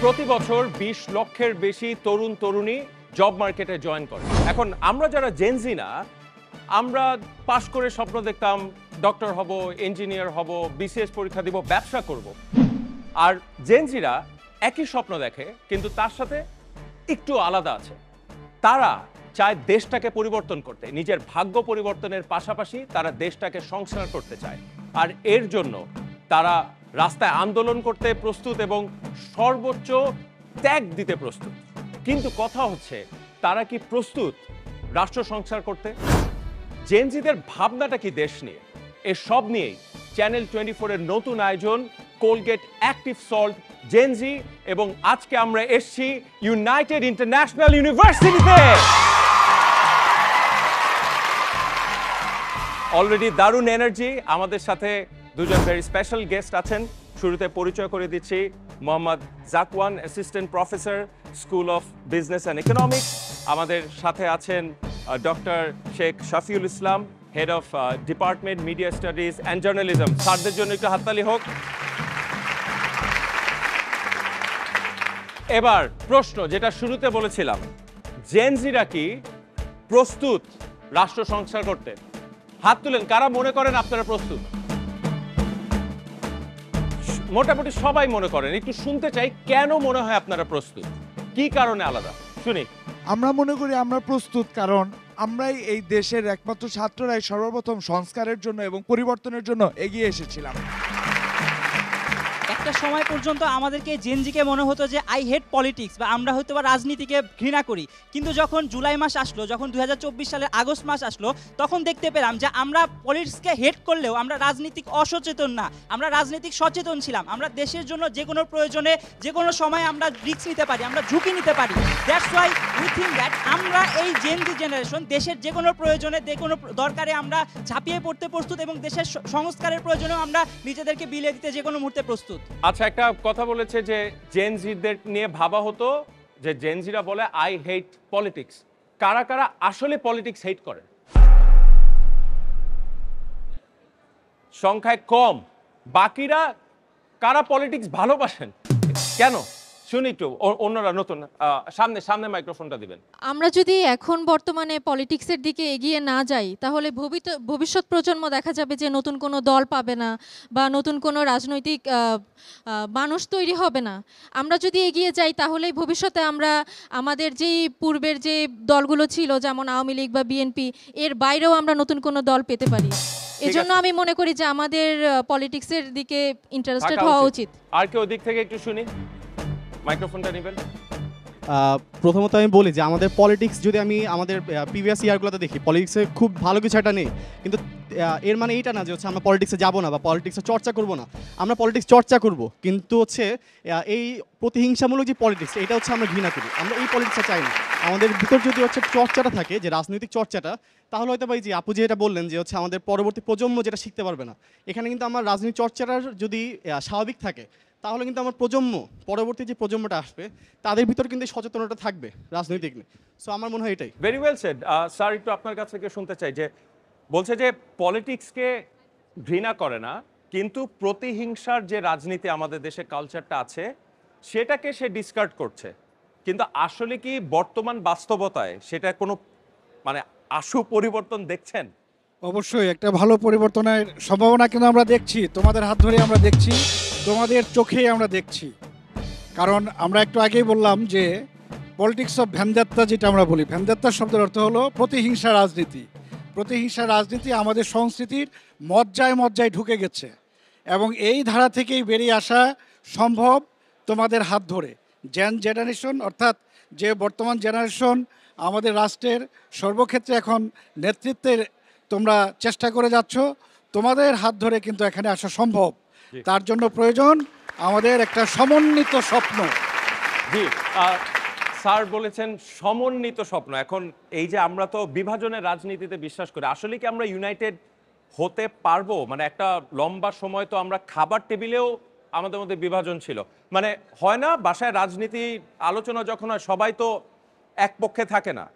প্রতি বছর ২০ লক্ষের বেশি তরুণ তরুণী জব মার্কেটে জয়েন করে। এখন আমরা যারা জেনজি না, আমরা পাশ করে স্বপ্ন দেখতাম ডক্টর হব, ইঞ্জিনিয়ার হব, বিসিএস পরীক্ষা দিব, ব্যবসা করব। আর জেনজিরা একই স্বপ্ন দেখে, কিন্তু তার সাথে একটু আলাদা আছে। তারা চায় দেশটাকে পরিবর্তন করতে, নিজের ভাগ্য পরিবর্তনের পাশাপাশি তারা দেশটাকে সংস্কার করতে চায়। আর এর জন্য তারা রাস্তায় আন্দোলন করতে প্রস্তুত এবং সর্বোচ্চ ত্যাগ দিতে প্রস্তুত। কিন্তু কথা হচ্ছে, তারা কি প্রস্তুত রাষ্ট্র সংস্কার করতে? জেনজিদের ভাবনাটা কি দেশ নিয়ে? এ সব নিয়েই চ্যানেল 24 এর নতুন আয়োজন কোলগেট অ্যাক্টিভ সল্ট জেনজি, এবং আজকে আমরা এসেছি ইউনাইটেড ইন্টারন্যাশনাল ইউনিভার্সিটিতে। অলরেডি দারুণ এনার্জি। আমাদের সাথে দুজন ভেরি স্পেশাল গেস্ট আছেন। শুরুতে পরিচয় করে দিচ্ছি Mohammad Zakwan, assistant professor, school of business and economics. আমাদের সাথে আছেন doctor Sheikh Shafiul Islam, head of department media studies and journalism. স্যারদের জন্য একটু হাততালি হোক। এবার প্রশ্ন, যেটা শুরুতে বলেছিলাম, জেনজিরা কি প্রস্তুত রাষ্ট্র সংস্কার করতে? হাত তুলেন কারা মনে করেন আপনারা প্রস্তুত। মোটামুটি সবাই মনে করেন। একটু শুনতে চাই, কেন মনে হয় আপনারা প্রস্তুত, কি কারণে আলাদা শুনি। আমরা মনে করি আমরা প্রস্তুত, কারণ আমরাই এই দেশের একমাত্র ছাত্ররাই সর্বপ্রথম সংস্কারের জন্য এবং পরিবর্তনের জন্য এগিয়ে এসেছিলাম। একটা সময় পর্যন্ত আমাদেরকে জেনজিকে মনে হতো যে আই হেট পলিটিক্স, বা আমরা হয়তো বা রাজনীতিকে ঘৃণা করি। কিন্তু যখন জুলাই মাস আসলো, যখন 2024 সালের আগস্ট মাস আসলো, তখন দেখতে পেলাম যে আমরা পলিটিক্সকে হেট করলেও আমরা রাজনীতিক অসচেতন না, আমরা রাজনীতিক সচেতন ছিলাম। আমরা দেশের জন্য যে কোনো প্রয়োজনে যে কোনো সময় আমরা রিস্ক নিতে পারি, আমরা ঝুঁকি নিতে পারি। That's why we think that আমরা এই জেনজি জেনারেশন দেশের যে কোনো প্রয়োজনে, যে কোনো দরকারে আমরা ঝাঁপিয়ে পড়তে প্রস্তুত, এবং দেশের সংস্কারের প্রয়োজনেও আমরা নিজেদেরকে বিলিয়ে দিতে যে কোনো মুহূর্তে প্রস্তুত। আচ্ছা, একটা কথা বলেছে যে জেনজিদের নিয়ে ভাবা হতো যে জেনজিরা বলে আই হেট পলিটিক্স। কারা কারা আসলে পলিটিক্স হেট করে? সংখ্যায় কম। বাকিরা কারা পলিটিক্স ভালোবাসেন? কেন শুনি একটু। অন্যরা নতুন, সামনে সামনে মাইক্রোফোনটা দিবেন। আমরা যদি এখন বর্তমানে পলিটিক্সের দিকে এগিয়ে না যাই, তাহলে ভবিষ্যৎ প্রজন্ম দেখা যাবে যে নতুন কোনো দল পাবে না, বা নতুন কোনো রাজনৈতিক মানুষ তৈরি হবে না। আমরা যদি এগিয়ে যাই, তাহলেই ভবিষ্যতে আমরা আমাদের যেই পূর্বের যে দলগুলো ছিল, যেমন আওয়ামী লীগ বা বিএনপি, এর বাইরেও আমরা নতুন কোনো দল পেতে পারি। এজন্য আমি মনে করি যে আমাদের পলিটিক্সের দিকে ইন্টারেস্টেড হওয়া উচিত। আর কেউ দিক থেকে একটু শুনি, মাইক্রোফোনটা নেবেন। প্রথমত আমি বলি যে আমাদের পলিটিক্স, যদি আমি আমাদের প্রিভিয়াস ইয়ারগুলোতে দেখি, পলিটিক্সে খুব ভালো কিছু একটা নেই। কিন্তু এর মানে এইটা না যে হচ্ছে আমরা পলিটিক্সে যাবো না বা পলিটিক্সে চর্চা করব না। আমরা পলিটিক্স চর্চা করব, কিন্তু হচ্ছে এই প্রতিহিংসামূলক যে পলিটিক্স, এটা হচ্ছে আমরা ঘৃণা করি। আমরা এই পলিটিক্সটা চাই না। আমাদের ভিতর যদি হচ্ছে চর্চাটা থাকে, যে রাজনৈতিক চর্চাটা, তাহলে হয়তো ভাই যে আপু যে এটা বললেন যে হচ্ছে আমাদের পরবর্তী প্রজন্ম যেটা শিখতে পারবে না। এখানে কিন্তু আমার রাজনৈতিক চর্চাটার যদি স্বাভাবিক থাকে, তাহলে কিন্তু আমার পরবর্তী যে প্রজন্মটা আসবে, তাদের ভিতর কিন্তু সচেতনতা থাকবে রাজনৈতিক নিয়ে। সো আমার মনে হয় এটাই। Very well said. স্যার, একটু আপনার কাছ থেকে শুনতে চাই, যে বলছে যে পলিটিক্সকে ঘৃণা করে না, কিন্তু প্রতিহিংসার যে রাজনীতি আমাদের দেশে কালচারটা আছে, সেটাকে সে ডিসকার্ড করছে। কিন্তু আসলে কি বর্তমান বাস্তবতায় সেটা কোনো মানে আশু পরিবর্তন দেখছেন? অবশ্যই একটা ভালো পরিবর্তনের সম্ভাবনা কিন্তু আমরা দেখছি। তোমাদের হাত ধরে আমরা দেখছি, তোমাদের চোখেই আমরা দেখছি। কারণ আমরা একটু আগেই বললাম যে পলিটিক্স অফ ভ্যানদাত্তা, যেটা আমরা বলি, ভ্যানদাত্তা শব্দের অর্থ হলো প্রতিহিংসা রাজনীতি। প্রতিহিংসা রাজনীতি আমাদের সংস্কৃতির মজ্জায় মজ্জায় ঢুকে গেছে, এবং এই ধারা থেকেই বেরিয়ে আসা সম্ভব তোমাদের হাত ধরে। জেনারেশন, অর্থাৎ যে বর্তমান জেনারেশন আমাদের রাষ্ট্রের সর্বক্ষেত্রে এখন নেতৃত্বের তোমরা চেষ্টা করে যাচ্ছ, তোমাদের হাত ধরে কিন্তু এখানে আসা সম্ভব। তার জন্য প্রয়োজন আমাদের একটা সমন্বিত স্বপ্ন। জি, স্যার বলেছেন সমন্বিত স্বপ্ন। এখন এই যে আমরা তো বিভাজনের রাজনীতিতে বিশ্বাস করি, আসলে কি আমরা ইউনাইটেড হতে পারবো? মানে একটা লম্বা সময় তো আমরা খাবার টেবিলেও আমাদের মধ্যে বিভাজন ছিল। মানে হয় না, বাসায় রাজনীতি আলোচনা যখন হয়, সবাই তো এক পক্ষে থাকে না,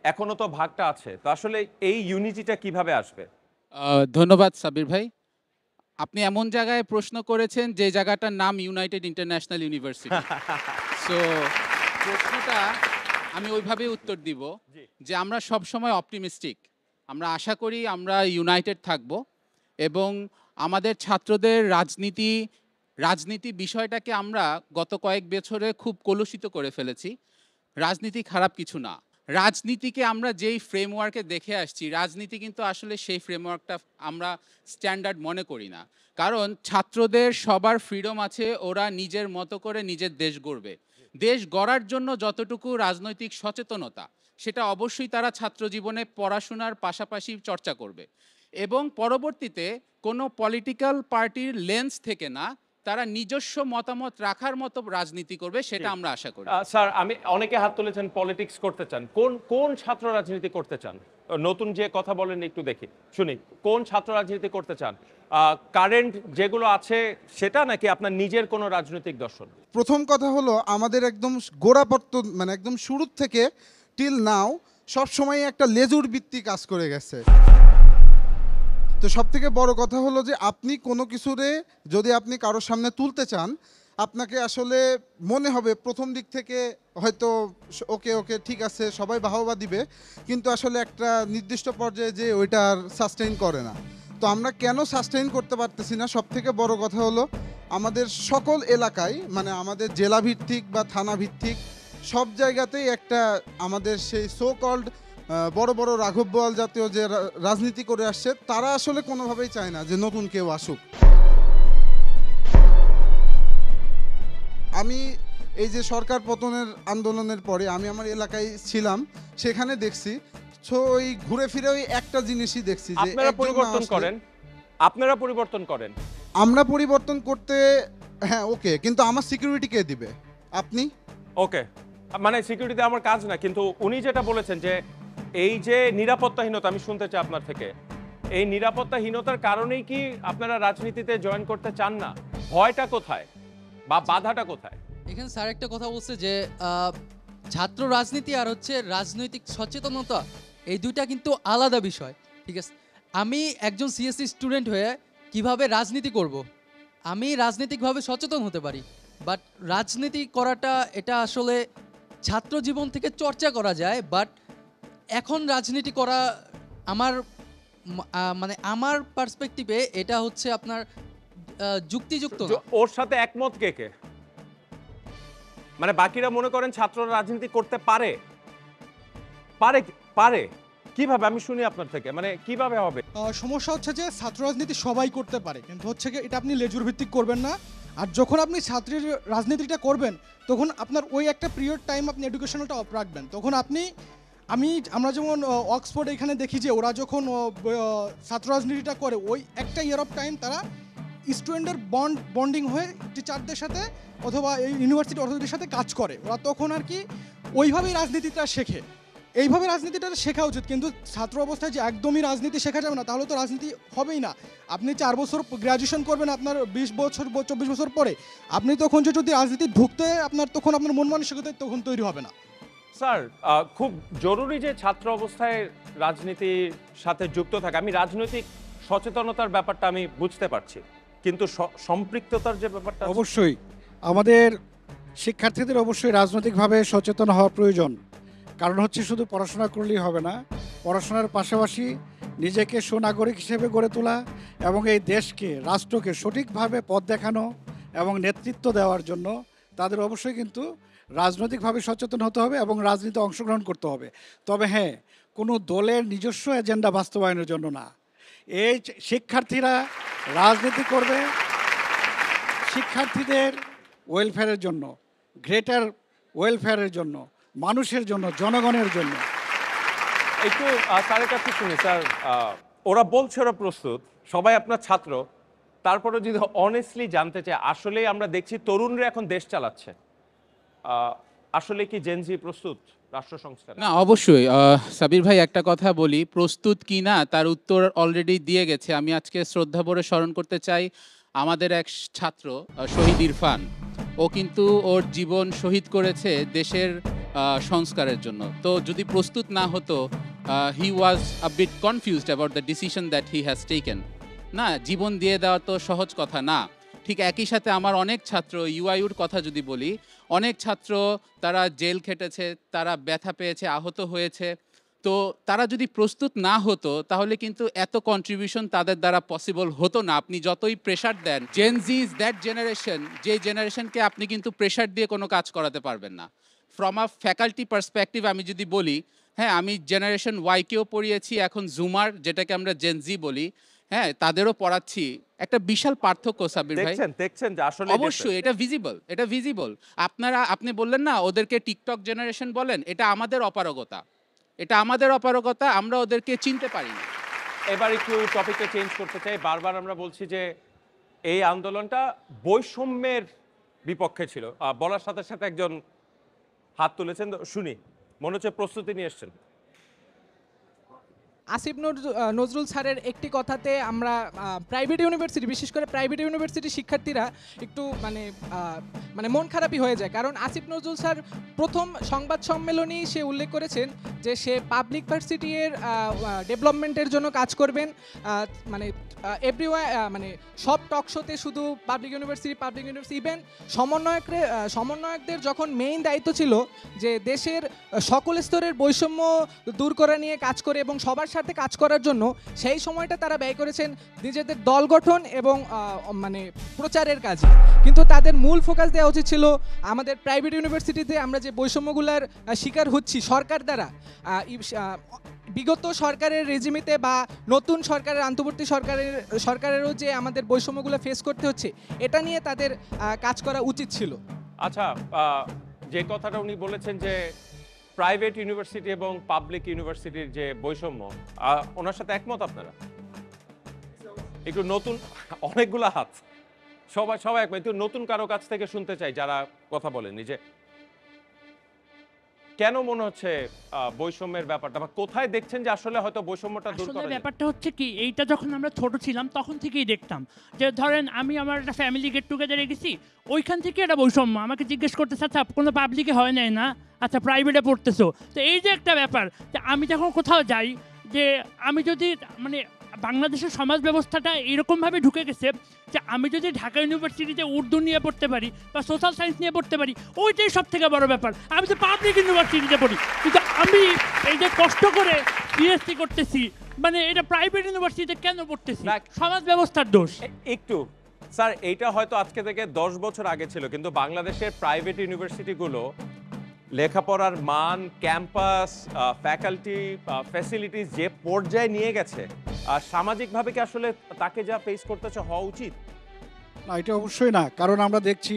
এখনো তো ভাগটা আছে। তো আসলে এই ইউনিটিটা কিভাবে আসবে? ধন্যবাদ সাবির ভাই। আপনি এমন জায়গায় প্রশ্ন করেছেন যে জায়গাটার নাম ইউনাইটেড ইন্টারন্যাশনাল ইউনিভার্সিটি। সো প্রশ্নটা আমি ওইভাবেই উত্তর দিব যে আমরা সব সময় অপটিমিস্টিক, আমরা আশা করি আমরা ইউনাইটেড থাকব এবং আমাদের ছাত্রদের রাজনীতি বিষয়টাকে আমরা গত কয়েক বছরে খুব কলুষিত করে ফেলেছি। রাজনীতি খারাপ কিছু না, রাজনীতিকে আমরা যেই ফ্রেমওয়ার্কে দেখে আসছি, রাজনীতি কিন্তু আসলে সেই ফ্রেমওয়ার্কটা আমরা স্ট্যান্ডার্ড মনে করি না। কারণ ছাত্রদের সবার ফ্রিডম আছে, ওরা নিজের মতো করে নিজের দেশ গড়বে। দেশ গড়ার জন্য যতটুকু রাজনৈতিক সচেতনতা, সেটা অবশ্যই তারা ছাত্র জীবনে পড়াশোনার পাশাপাশি চর্চা করবে এবং পরবর্তীতে কোনো পলিটিক্যাল পার্টির লেন্স থেকে না, তারা নিজস্ব মতামত রাখার মতো রাজনীতি করবে, সেটা আমরা আশা করি। স্যার, আমি অনেকে হাত তুলেছেন পলিটিক্স করতে চান, কোন ছাত্র রাজনীতি করতে চান? নতুন যে কথা বলেন একটু দেখি, শুনি, কোন ছাত্র রাজনীতি করতে চান? কারেন্ট যেগুলো আছে সেটা, নাকি আপনার নিজের কোনো রাজনৈতিক দর্শন? প্রথম কথা হলো আমাদের একদম গোড়াপত্তন মানে একদম শুরুর থেকে টিল নাও সবসময় একটা লেজুর ভিত্তি কাজ করে গেছে। তো সব থেকে বড় কথা হলো যে আপনি কোনো কিছুরে যদি আপনি কারোর সামনে তুলতে চান, আপনাকে আসলে মনে হবে প্রথম দিক থেকে হয়তো ওকে ওকে ঠিক আছে সবাই বাহবা দিবে, কিন্তু আসলে একটা নির্দিষ্ট পর্যায়ে যে ওইটা আর সাস্টেইন করে না। তো আমরা কেন সাস্টেইন করতে পারতেছি না, সব থেকে বড় কথা হলো আমাদের সকল এলাকায়, মানে আমাদের জেলা ভিত্তিক বা থানা ভিত্তিক সব জায়গাতেই একটা আমাদের সেই সো কল্ড বড় বড় রাঘব বোয়াল জাতীয় যে রাজনীতি করে আসছে, তারা আসলে কোনোভাবেই চায় না যে নতুন কেউ আসুক। আমি এই যে সরকার পতনের আন্দোলনের পরে আমি আমার এলাকায় ছিলাম, সেখানে দেখছি ওই ঘুরে ফিরে ওই একটা জিনিসই দেখছি যে আপনারা পরিবর্তন করেন, আপনারা পরিবর্তন করেন। আমরা পরিবর্তন করতে, হ্যাঁ ওকে, কিন্তু আমার সিকিউরিটি কে দিবে? আপনি? ওকে, মানে সিকিউরিটি আমার কাজ না, কিন্তু উনি যেটা বলেছেন যে এই যে নিরাপত্তাহীনতা, আমি শুনতে চাই আপনার থেকে, এই নিরাপত্তাহীনতার কারণেই কি আপনারা রাজনীতিতে জয়েন করতে চান না? ভয়টা কোথায় বা বাধাটা কোথায়? এখানে স্যার একটা কথা বলছে যে ছাত্র রাজনীতি আর হচ্ছে রাজনৈতিক সচেতনতা, এই দুইটা কিন্তু আলাদা বিষয়। ঠিক আছে, আমি একজন সিএসসি স্টুডেন্ট হয়ে কিভাবে রাজনীতি করব? আমি রাজনৈতিকভাবে সচেতন হতে পারি, বাট রাজনীতি করাটা এটা আসলে ছাত্র জীবন থেকে চর্চা করা যায়, বাট এখন রাজনীতি করা আমার মানে আমার পার্সপেক্টিভে এটা হচ্ছে আপনার যুক্তিযুক্ত না। ওর সাথে একমত কে কে? মানে বাকিরা মনে করেন ছাত্ররা রাজনীতি করতে পারে পারে পারে কিভাবে? আমি শুনি আপনার থেকে, মানে কিভাবে হবে? সমস্যা হচ্ছে যে ছাত্র রাজনীতি সবাই করতে পারে, কিন্তু হচ্ছে কি এটা আপনি লেজুর ভিত্তিক করবেন না। আর যখন আপনি ছাত্রের রাজনীতিটা করবেন, তখন আপনার ওই একটা পিরিয়ড টাইম আপনি এডুকেশনালটা অফ রাখবেন। তখন আমরা যেমন অক্সফোর্ড এখানে দেখি যে ওরা যখন ছাত্র রাজনীতিটা করে, ওই একটা ইয়ার অফ টাইম তারা স্টুডেন্টের বন্ডিং হয়ে টিচারদের সাথে অথবা এই ইউনিভার্সিটি অথরিটির সাথে কাজ করে। ওরা তখন আর কি ওইভাবেই রাজনীতিটা শেখে, এইভাবে রাজনীতিটা শেখা উচিত। কিন্তু ছাত্র অবস্থায় যে একদমই রাজনীতি শেখা যাবে না, তাহলে তো রাজনীতি হবেই না। আপনি 4 বছর গ্র্যাজুয়েশন করবেন, আপনার 20 বছর 24 বছর পরে আপনি তখন যদি রাজনীতি ঢুকতে তখন আপনার মন মানসিকতা তখন তৈরি হবে না। স্যার, খুব জরুরি যে ছাত্র অবস্থায় রাজনীতির সাথে যুক্ত থাকে। আমি রাজনৈতিক সচেতনতার ব্যাপারটা আমি বুঝতে পারছি, কিন্তু সম্পৃক্ততার যে ব্যাপারটা, অবশ্যই আমাদের শিক্ষার্থীদের অবশ্যই রাজনৈতিকভাবে সচেতন হওয়া প্রয়োজন। কারণ হচ্ছে শুধু পড়াশোনা করলেই হবে না, পড়াশোনার পাশাপাশি নিজেকে সুনাগরিক হিসেবে গড়ে তোলা এবং এই দেশকে, রাষ্ট্রকে সঠিকভাবে পথ দেখানো এবং নেতৃত্ব দেওয়ার জন্য তাদের অবশ্যই কিন্তু রাজনৈতিকভাবে সচেতন হতে হবে এবং রাজনীতিতে অংশগ্রহণ করতে হবে। তবে হ্যাঁ, কোনো দলের নিজস্ব এজেন্ডা বাস্তবায়নের জন্য না। এই শিক্ষার্থীরা রাজনীতি করবে শিক্ষার্থীদের ওয়েলফেয়ারের জন্য, গ্রেটার ওয়েলফেয়ারের জন্য, মানুষের জন্য, জনগণের জন্য। একটু স্যারের কাছে শুনি। স্যার, ওরা বলছে ওরা প্রস্তুত, সবাই আপনার ছাত্র, তারপরে যদি অনেস্টলি জানতে চাই, আসলে আমরা দেখছি তরুণরা এখন দেশ চালাচ্ছে, আসলে কি জেনজি প্রস্তুত রাষ্ট্র সংস্কার? না, অবশ্যই সাবির ভাই, একটা কথা বলি, প্রস্তুত কি না তার উত্তর অলরেডি দিয়ে গেছে। আমি আজকে শ্রদ্ধা ভরে স্মরণ করতে চাই আমাদের এক ছাত্র শহীদ ইরফান। ও কিন্তু ওর জীবন শহীদ করেছে দেশের সংস্কারের জন্য। তো যদি প্রস্তুত না হতো, he was a bit confused about the decision that he has taken. না, জীবন দিয়ে দেওয়া তো সহজ কথা না। ঠিক একই সাথে আমার অনেক ছাত্র, ইউআইউর কথা যদি বলি, অনেক ছাত্র তারা জেল খেটেছে, তারা ব্যথা পেয়েছে, আহত হয়েছে। তো তারা যদি প্রস্তুত না হতো তাহলে কিন্তু এত কন্ট্রিবিউশন তাদের দ্বারা পসিবল হতো না। আপনি যতই প্রেশার দেন, Gen Z is that generation, যে জেনারেশনকে আপনি কিন্তু প্রেশার দিয়ে কোনো কাজ করাতে পারবেন না। ফ্রম আ ফ্যাকাল্টি পার্সপেক্টিভ আমি যদি বলি, হ্যাঁ, আমি জেনারেশন ওয়াইকেও পড়িয়েছি, এখন জুমার যেটাকে আমরা জেন জি বলি, হ্যাঁ, তাদেরও পড়াচ্ছি। একটা বিশাল পার্থক্য সাবির ভাই। দেখছেন যে আসলে অবশ্যই এটা ভিজিবল। আপনি বললেন না ওদেরকে টিকটক জেনারেশন বলেন, এটা আমাদের অপারগতা, আমরা ওদেরকে চিনতে পারি না। এবার একটু টপিকটা চেঞ্জ করতে চাই। বারবার আমরা বলছি যে এই আন্দোলনটা বৈষম্যের বিপক্ষে ছিল, বলার সাথে সাথে একজন হাত তুলেছেন, শুনি। মনে হচ্ছে প্রস্তুতি নিয়ে এসছেন। আসিফ নজরুল স্যারের একটি কথাতে আমরা প্রাইভেট ইউনিভার্সিটি, বিশেষ করে প্রাইভেট ইউনিভার্সিটির শিক্ষার্থীরা একটু মানে মন খারাপই হয়ে যায়। কারণ আসিফ নজরুল স্যার প্রথম সংবাদ সম্মেলনেই সে উল্লেখ করেছেন যে সে পাবলিক ভার্সিটির ডেভেলপমেন্টের জন্য কাজ করবেন। মানে মানে সব টক শোতে শুধু পাবলিক ইউনিভার্সিটি ইভেন সমন্বয়কদের যখন মেইন দায়িত্ব ছিল যে দেশের সকল স্তরের বৈষম্য দূর করা নিয়ে কাজ করে এবং সবার সাথে কাজ করার জন্য, সেই সময়টা তারা ব্যয় করেছেন নিজেদের দল গঠন এবং মানে প্রচারের কাজে। কিন্তু তাদের মূল ফোকাস দেওয়া উচিত ছিল আমাদের প্রাইভেট ইউনিভার্সিটিতে আমরা যে বৈষম্যগুলোর শিকার হচ্ছি সরকার দ্বারা, বিগত সরকারের রেজিমিতে বা নতুন সরকারের অন্তর্বর্তী সরকারেরও যে আমাদের বৈষম্যগুলো ফেস করতে হচ্ছে, এটা নিয়ে তাদের কাজ করা উচিত ছিল। আচ্ছা, যে কথাটা উনি বলেছেন যে প্রাইভেট ইউনিভার্সিটি এবং পাবলিক ইউনিভার্সিটির যে বৈষম্য, ওনার সাথে একমত আপনারা? একটু নতুন, অনেকগুলো হাত, সবাই একমত। একটু নতুন কারো কাছ থেকে শুনতে চাই যারা কথা বলেননি, যে কেন মনে হচ্ছে বৈষম্যের ব্যাপারটা, বা কোথায় দেখছেন যে আসলে হয়তো বৈষম্যটা দূর করা যায়? ব্যাপারটা হচ্ছে কি, এইটা যখন আমরা ছোট ছিলাম তখন থেকেই দেখতাম যে ধরেন আমি আমার একটা ফ্যামিলি গেট টুগেদারে গেছি, ওইখান থেকে একটা বৈষম্য আমাকে জিজ্ঞেস করতেছে, আচ্ছা কোনো পাবলিকে হয় নাই না, আচ্ছা প্রাইভেটে পড়তেছো। তো এই যে একটা ব্যাপার, যে আমি যখন কোথাও যাই, যে আমি যদি মানে বাংলাদেশের সমাজ ব্যবস্থাটা এরকমভাবে ঢুকে গেছে যে আমি যদি ঢাকা ইউনিভার্সিটিতে উর্দু নিয়ে পড়তে পারি বা সোশ্যাল সায়েন্স নিয়ে পড়তে পারি, ওইটাই সব থেকে বড় ব্যাপার। আমি তো পাবলিক ইউনিভার্সিটিতে পড়ি, কিন্তু আমি এই যে কষ্ট করে পিএইচডি করতেছি, মানে এটা প্রাইভেট ইউনিভার্সিটিতে কেন পড়তেছি? সমাজ ব্যবস্থার দোষ। একটু স্যার, এইটা হয়তো আজকে থেকে 10 বছর আগে ছিল, কিন্তু বাংলাদেশের প্রাইভেট ইউনিভার্সিটিগুলো লেখাপড়ার মান, ক্যাম্পাস, ফ্যাকাল্টি, ফ্যাসিলিটিস যে পর্যায়ে নিয়ে গেছে, সামাজিকভাবে কি আসলে তাকে যা ফেস করতেছে হওয়া উচিত? না, এটা অবশ্যই না। কারণ আমরা দেখছি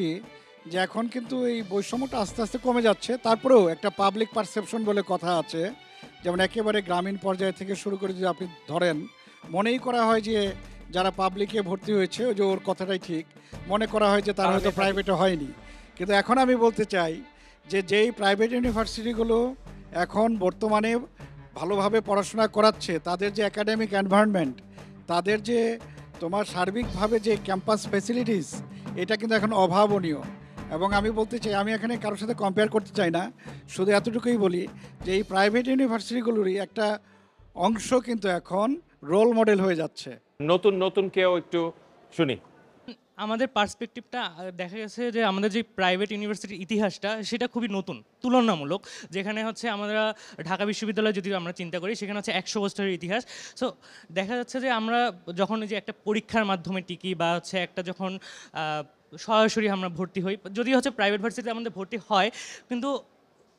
যে এখন কিন্তু এই বৈষম্যটা আস্তে আস্তে কমে যাচ্ছে। তারপরেও একটা পাবলিক পারসেপশন বলে কথা আছে, যেমন একেবারে গ্রামীণ পর্যায় থেকে শুরু করে যদি আপনি ধরেন, মনেই করা হয় যে যারা পাবলিকে ভর্তি হয়েছে, যে ওর কথাটাই ঠিক, মনে করা হয় যে তারা হয়তো প্রাইভেটে হয়নি। কিন্তু এখন আমি বলতে চাই যে যেই প্রাইভেট ইউনিভার্সিটিগুলো এখন বর্তমানে ভালোভাবে পড়াশোনা করাচ্ছে, তাদের যে একাডেমিক এনভায়রনমেন্ট, তাদের যে তোমার সার্বিকভাবে যে ক্যাম্পাস ফ্যাসিলিটিস, এটা কিন্তু এখন অভাবনীয়। এবং আমি বলতে চাই, আমি এখানে কারোর সাথে কম্পেয়ার করতে চাই না, শুধু এতটুকুই বলি যে এই প্রাইভেট ইউনিভার্সিটিগুলোরই একটা অংশ কিন্তু এখন রোল মডেল হয়ে যাচ্ছে। নতুন কেউ একটু শুনি। আমাদের পার্সপেক্টিভটা দেখা গেছে যে আমাদের যে প্রাইভেট ইউনিভার্সিটির ইতিহাসটা সেটা খুবই নতুন, তুলনামূলক। যেখানে হচ্ছে আমরা ঢাকা বিশ্ববিদ্যালয় যদি আমরা চিন্তা করি, সেখানে হচ্ছে 100 বছরের ইতিহাস। সো দেখা যাচ্ছে যে আমরা যখন যে একটা পরীক্ষার মাধ্যমে টিকি বা হচ্ছে একটা যখন সরাসরি আমরা ভর্তি হই, যদি হচ্ছে প্রাইভেট ভার্সিটিতে আমাদের ভর্তি হয়, কিন্তু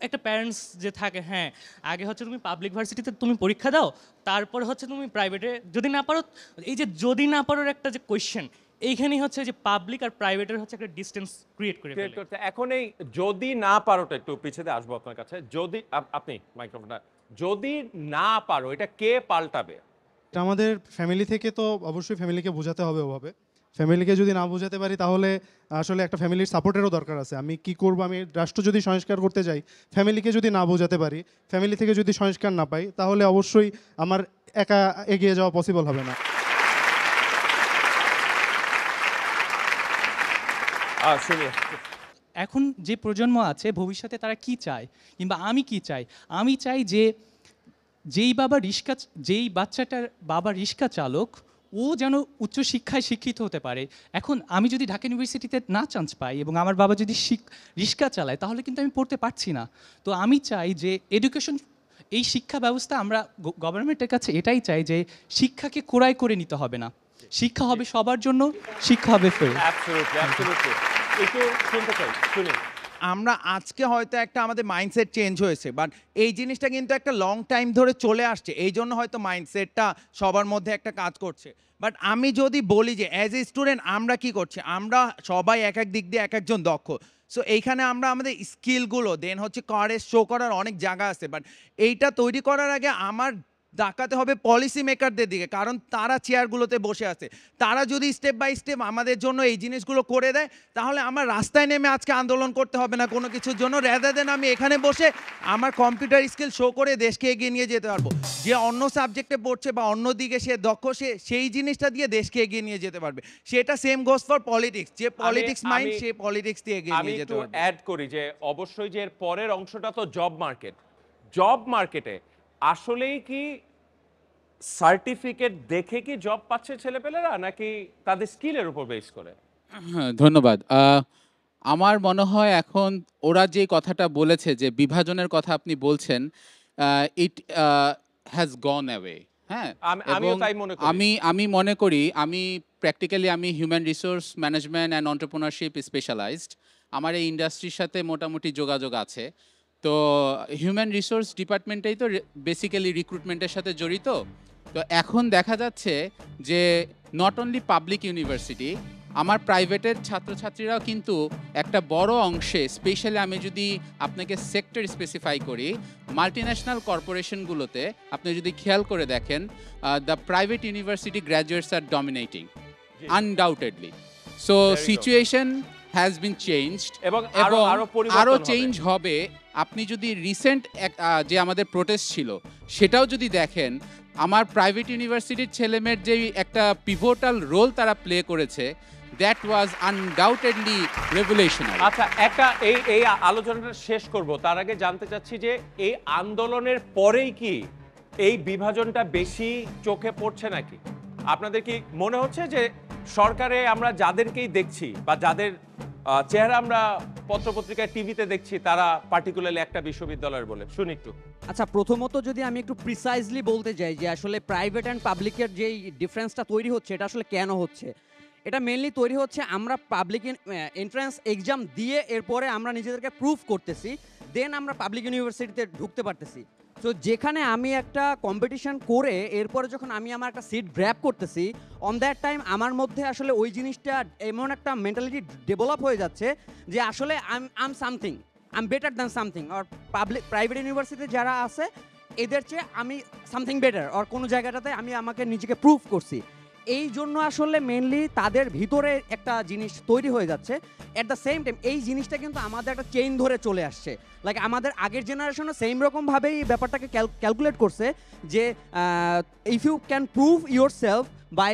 একটা প্যারেন্টস যে থাকে, হ্যাঁ আগে হচ্ছে তুমি পাবলিক ভার্সিটিতে তুমি পরীক্ষা দাও, তারপর হচ্ছে তুমি প্রাইভেটে যদি না পারো। এই যে যদি না পারোর একটা যে কোয়েশ্চেন, এইখানেই হচ্ছে যে পাবলিক আর প্রাইভেটের হচ্ছে একটা ডিসটেন্স ক্রিয়েট করে ফেলে। এখন এই যদি না পারোটা একটু পিছিয়ে আসবো আপনার কাছে। যদি আপনি মাইক্রোফোনটা, যদি না পারো, এটা কে পাল্টাবে? এটা আমাদের ফ্যামিলি থেকে, তো অবশ্যই ফ্যামিলিকে বোঝাতে হবে ওভাবে। ফ্যামিলিকে যদি না বোঝাতে পারি, তাহলে আসলে একটা ফ্যামিলির সাপোর্টেরও দরকার আছে। আমি কি করব, আমি রাষ্ট্র যদি সংস্কার করতে যাই, ফ্যামিলিকে যদি না বোঝাতে পারি, ফ্যামিলি থেকে যদি সংস্কার না পাই, তাহলে অবশ্যই আমার একা এগিয়ে যাওয়া পসিবল হবে না। এখন যে প্রজন্ম আছে, ভবিষ্যতে তারা কি চায় কিংবা আমি কি চাই? আমি চাই যে যেই বাচ্চাটার বাবা রিক্সা চালক, ও যেন উচ্চশিক্ষায় শিক্ষিত হতে পারে। এখন আমি যদি ঢাকা ইউনিভার্সিটিতে না চান্স পাই এবং আমার বাবা যদি রিক্সা চালায়, তাহলে কিন্তু আমি পড়তে পারছি না। তো আমি চাই যে এডুকেশন, এই শিক্ষা ব্যবস্থা আমরা গভর্নমেন্টের কাছে এটাই চাই যে শিক্ষাকে ক্রয় করে নিতে হবে না, শিক্ষা হবে সবার জন্য, শিক্ষা হবে ফ্রি। একটু শুনতে চাই, শুনি। আমরা আজকে হয়তো একটা আমাদের মাইন্ডসেট চেঞ্জ হয়েছে, বাট এই জিনিসটা কিন্তু একটা লং টাইম ধরে চলে আসছে, এই জন্য হয়তো মাইন্ডসেটটা সবার মধ্যে একটা কাজ করছে। বাট আমি যদি বলি যে অ্যাজ এ স্টুডেন্ট আমরা কি করছি, আমরা সবাই এক এক দিক দিয়ে এক একজন দক্ষ। সো এইখানে আমরা আমাদের স্কিলগুলো দেন হচ্ছে কারেজ শো করার অনেক জায়গা আছে, বাট এইটা তৈরি করার আগে আমার তাকাতে হবে পলিসি মেকারদের দিকে, কারণ তারা চেয়ারগুলোতে বসে আছে। তারা যদি স্টেপ বাই স্টেপ আমাদের জন্য এই জিনিসগুলো করে দেয়, তাহলে আমার রাস্তায় নেমে আজকে আন্দোলন করতে হবে না কোনো কিছুর জন্য। রেদার দেন আমি এখানে বসে আমার কম্পিউটার স্কিল শো করে দেশকে এগিয়ে নিয়ে যেতে পারবো। যে অন্য সাবজেক্টে পড়ছে বা অন্য দিকে সে দক্ষ, সে সেই জিনিসটা দিয়ে দেশকে এগিয়ে নিয়ে যেতে পারবে। সেটা সেম গোস ফর পলিটিক্স, যে পলিটিক্স মাইন্ড সে পলিটিক্স দিয়ে এগিয়ে নিয়ে যেতে পারবে। আমি একটু অ্যাড করি যে অবশ্যই যে এর পরের অংশটা তো জব মার্কেট। জব মার্কেটে আসলেই কি সার্টিফিকেট দেখে কি জব পাচ্ছে ছেলেপেলেরা, নাকি তাদের স্কিলের উপর বেস করে? ধন্যবাদ। আমার মনে হয় এখন ওরা যে কথাটা বলেছে, যে বিভাজনের কথা আপনি বলছেন, ইট হ্যাজ গন অ্যাওয়ে। হ্যাঁ, আমি মনে করি, আমি প্র্যাকটিক্যালি আমি human resource management and entrepreneurship specialised. আমার এই ইন্ডাস্ট্রির সাথে মোটামুটি যোগাযোগ আছে। তো হিউম্যান রিসোর্স ডিপার্টমেন্টেই তো বেসিক্যালি রিক্রুটমেন্টের সাথে জড়িত। তো এখন দেখা যাচ্ছে যে নট অনলি পাবলিক ইউনিভার্সিটি, আমার প্রাইভেটের ছাত্রছাত্রীরাও কিন্তু একটা বড় অংশে, স্পেশালি আমি যদি আপনাকে সেক্টর স্পেসিফাই করি, মাল্টিন্যাশনাল কর্পোরেশনগুলোতে আপনি যদি খেয়াল করে দেখেন, the private university graduates R dominating undoubtedly. So situation has been changed এবং আরও চেঞ্জ হবে। আপনি যদি রিসেন্ট যে আমাদের প্রোটেস্ট ছিল সেটাও যদি দেখেন, আমার প্রাইভেট ইউনিভার্সিটির ছেলেমেয়ের যে একটা পিভোটাল রোল তারা প্লে করেছে, দ্যাট ওয়াজ আনডাউটেডলি রেভলিউশনারি। আচ্ছা, একটা এই আলোচনাটা শেষ করব, তার আগে জানতে চাচ্ছি যে এই আন্দোলনের পরেই কি এই বিভাজনটা বেশি চোখে পড়ছে নাকি? আপনাদের কি মনে হচ্ছে যে সরকারে আমরা যাদেরকেই দেখছি বা যাদের চেহারা আমরা পত্রপত্রিকায় টিভিতে দেখছি, তারা পার্টিকুলারলি একটা বিশ্ববিদ্যালয়ের বলে? শুনি একটু। আচ্ছা, প্রথমত যদি আমি একটু প্রিসাইজলি বলতে যাই যে আসলে প্রাইভেট অ্যান্ড পাবলিকের যেই ডিফারেন্সটা তৈরি হচ্ছে, এটা আসলে কেন হচ্ছে? এটা মেনলি তৈরি হচ্ছে আমরা পাবলিক এন্ট্রান্স এক্সাম দিয়ে এরপরে আমরা নিজেদেরকে প্রুভ করতেছি, দেন আমরা পাবলিক ইউনিভার্সিটিতে ঢুকতে পারতেছি। সো যেখানে আমি একটা কম্পিটিশন করে এরপরে যখন আমি আমার একটা সিট গ্র্যাব করতেছি, অন দ্যাট টাইম আমার মধ্যে আসলে ওই জিনিসটা এমন একটা মেন্টালিটি ডেভেলপ হয়ে যাচ্ছে যে আসলে I am something, I am better than something. আর প্রাইভেট ইউনিভার্সিটি যারা আছে এদের চেয়ে আমি সামথিং বেটার, আর কোনো জায়গাটাতে আমি আমাকে নিজেকে প্রুভ করছি। এই জন্য আসলে মেনলি তাদের ভিতরে একটা জিনিস তৈরি হয়ে যাচ্ছে। অ্যাট দ্য সেম টাইম এই জিনিসটা কিন্তু আমাদের একটা চেইন ধরে চলে আসছে। লাইক আমাদের আগের জেনারেশনও সেম রকমভাবেই ব্যাপারটাকে ক্যালকুলেট করছে যে if you can prove yourself by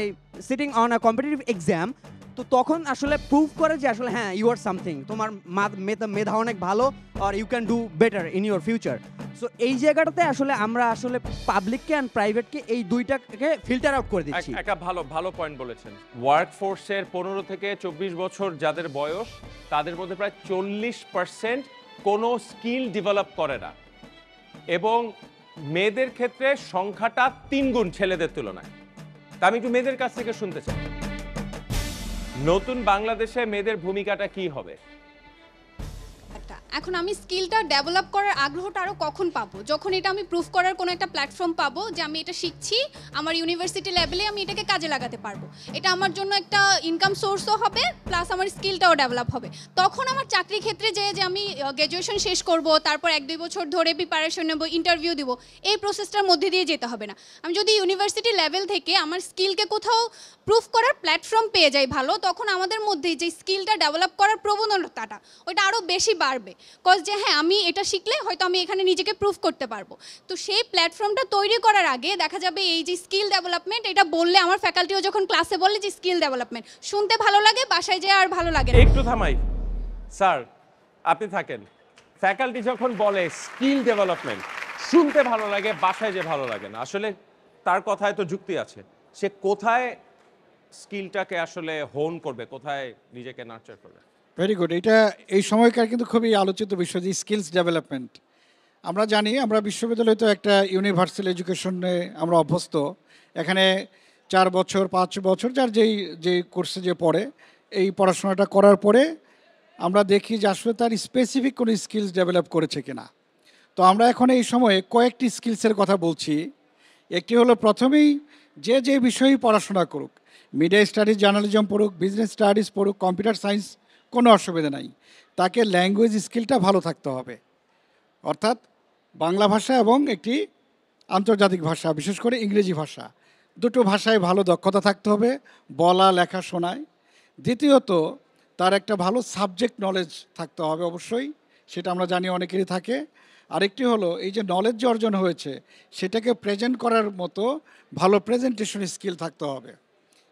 sitting on a competitive exam, তো তখন আসলে প্রুভ করে যে আসলে হ্যাঁ ইউ আর সামথিং, তোমার মেধা অনেক ভালো, আর you can do better in your future. So এই জায়গাটাতে আসলে আমরা আসলে পাবলিককে অ্যান্ড প্রাইভেটকে এই দুইটাকে ফিল্টার আউট করে দিচ্ছি। একটা ভালো পয়েন্ট বলেছেন। ওয়ার্ক ফোর্সের 15 থেকে 24 বছর যাদের বয়স, তাদের মধ্যে প্রায় 40% কোনো স্কিল ডেভেলপ করে না, এবং মেয়েদের ক্ষেত্রে সংখ্যাটা 3 গুণ ছেলেদের তুলনায়। তা আমি একটু মেয়েদের কাছ থেকে শুনতে চাই, নতুন বাংলাদেশে মেয়েদের ভূমিকাটা কি হবে? এখন আমি স্কিলটা ডেভেলপ করার আগ্রহটা আরও কখন পাবো? যখন এটা আমি প্রুফ করার কোনো একটা প্ল্যাটফর্ম পাবো যে আমি এটা শিখছি, আমার ইউনিভার্সিটি লেভেলে আমি এটাকে কাজে লাগাতে পারবো, এটা আমার জন্য একটা ইনকাম সোর্সও হবে, প্লাস আমার স্কিলটাও ডেভেলপ হবে। তখন আমার চাকরি ক্ষেত্রে যে আমি গ্র্যাজুয়েশন শেষ করব, তারপর 1-2 বছর ধরে প্রিপারেশন নেব, ইন্টারভিউ দিব, এই প্রসেসটার মধ্যে দিয়ে যেতে হবে না। আমি যদি ইউনিভার্সিটি লেভেল থেকে আমার স্কিলকে কোথাও প্রুফ করার প্ল্যাটফর্ম পেয়ে যাই ভালো, তখন আমাদের মধ্যে যে স্কিলটা ডেভেলপ করার প্রবণতাটা ওইটা আরও বেশি বাড়বে। কজ যে হ্যাঁ আমি এটা শিখলে হয়তো আমি এখানে নিজেকে প্রুফ করতে পারবো। তো সেই প্ল্যাটফর্মটা তৈরি করার আগে দেখা যাবে এই যে স্কিল ডেভেলপমেন্ট, এটা বললে আমার ফ্যাকাল্টিও যখন ক্লাসে বলে যে স্কিল ডেভেলপমেন্ট, শুনতে ভালো লাগে, বাসায় যেয়ে আর ভালো লাগে না। একটু থামাই স্যার, আপনি থাকেন। ফ্যাকাল্টি যখন বলে স্কিল ডেভেলপমেন্ট, শুনতে ভালো লাগে, বাসায় যে ভালো লাগে না, আসলে তার কথায় তো যুক্তি আছে। সে কোথায় স্কিলটাকে আসলে হোন করবে, কোথায় নিজেকে নার্চার করবে? Very good. এটা এই সময়কার কিন্তু খুবই আলোচিত বিষয় যে স্কিলস ডেভেলপমেন্ট। আমরা জানি আমরা বিশ্ববিদ্যালয়ে তো একটা ইউনিভার্সাল এডুকেশনে আমরা অভ্যস্ত। এখানে 4 বছর 5 বছর যার যে কোর্সে যে পড়ে, এই পড়াশোনাটা করার পরে আমরা দেখি যে আসলে তার স্পেসিফিক কোনো স্কিলস ডেভেলপ করেছে কিনা। তো আমরা এখন এই সময়ে কয়েকটি স্কিলসের কথা বলছি। একটি হলো প্রথমেই যে বিষয়েই পড়াশোনা করুক, মিডিয়া স্টাডিজ জার্নালিজম পড়ুক, বিজনেস স্টাডিজ পড়ুক, কম্পিউটার সায়েন্স, কোনো অসুবিধা নাই, তাকে ল্যাঙ্গুয়েজ স্কিলটা ভালো থাকতে হবে। অর্থাৎ বাংলা ভাষা এবং একটি আন্তর্জাতিক ভাষা, বিশেষ করে ইংরেজি ভাষা, দুটো ভাষায় ভালো দক্ষতা থাকতে হবে, বলা লেখা শোনায়। দ্বিতীয়ত তার একটা ভালো সাবজেক্ট নলেজ থাকতে হবে অবশ্যই, সেটা আমরা জানি অনেকেরই থাকে। আরেকটি হলো এই যে নলেজ যে অর্জন হয়েছে সেটাকে প্রেজেন্ট করার মতো ভালো প্রেজেন্টেশন স্কিল থাকতে হবে।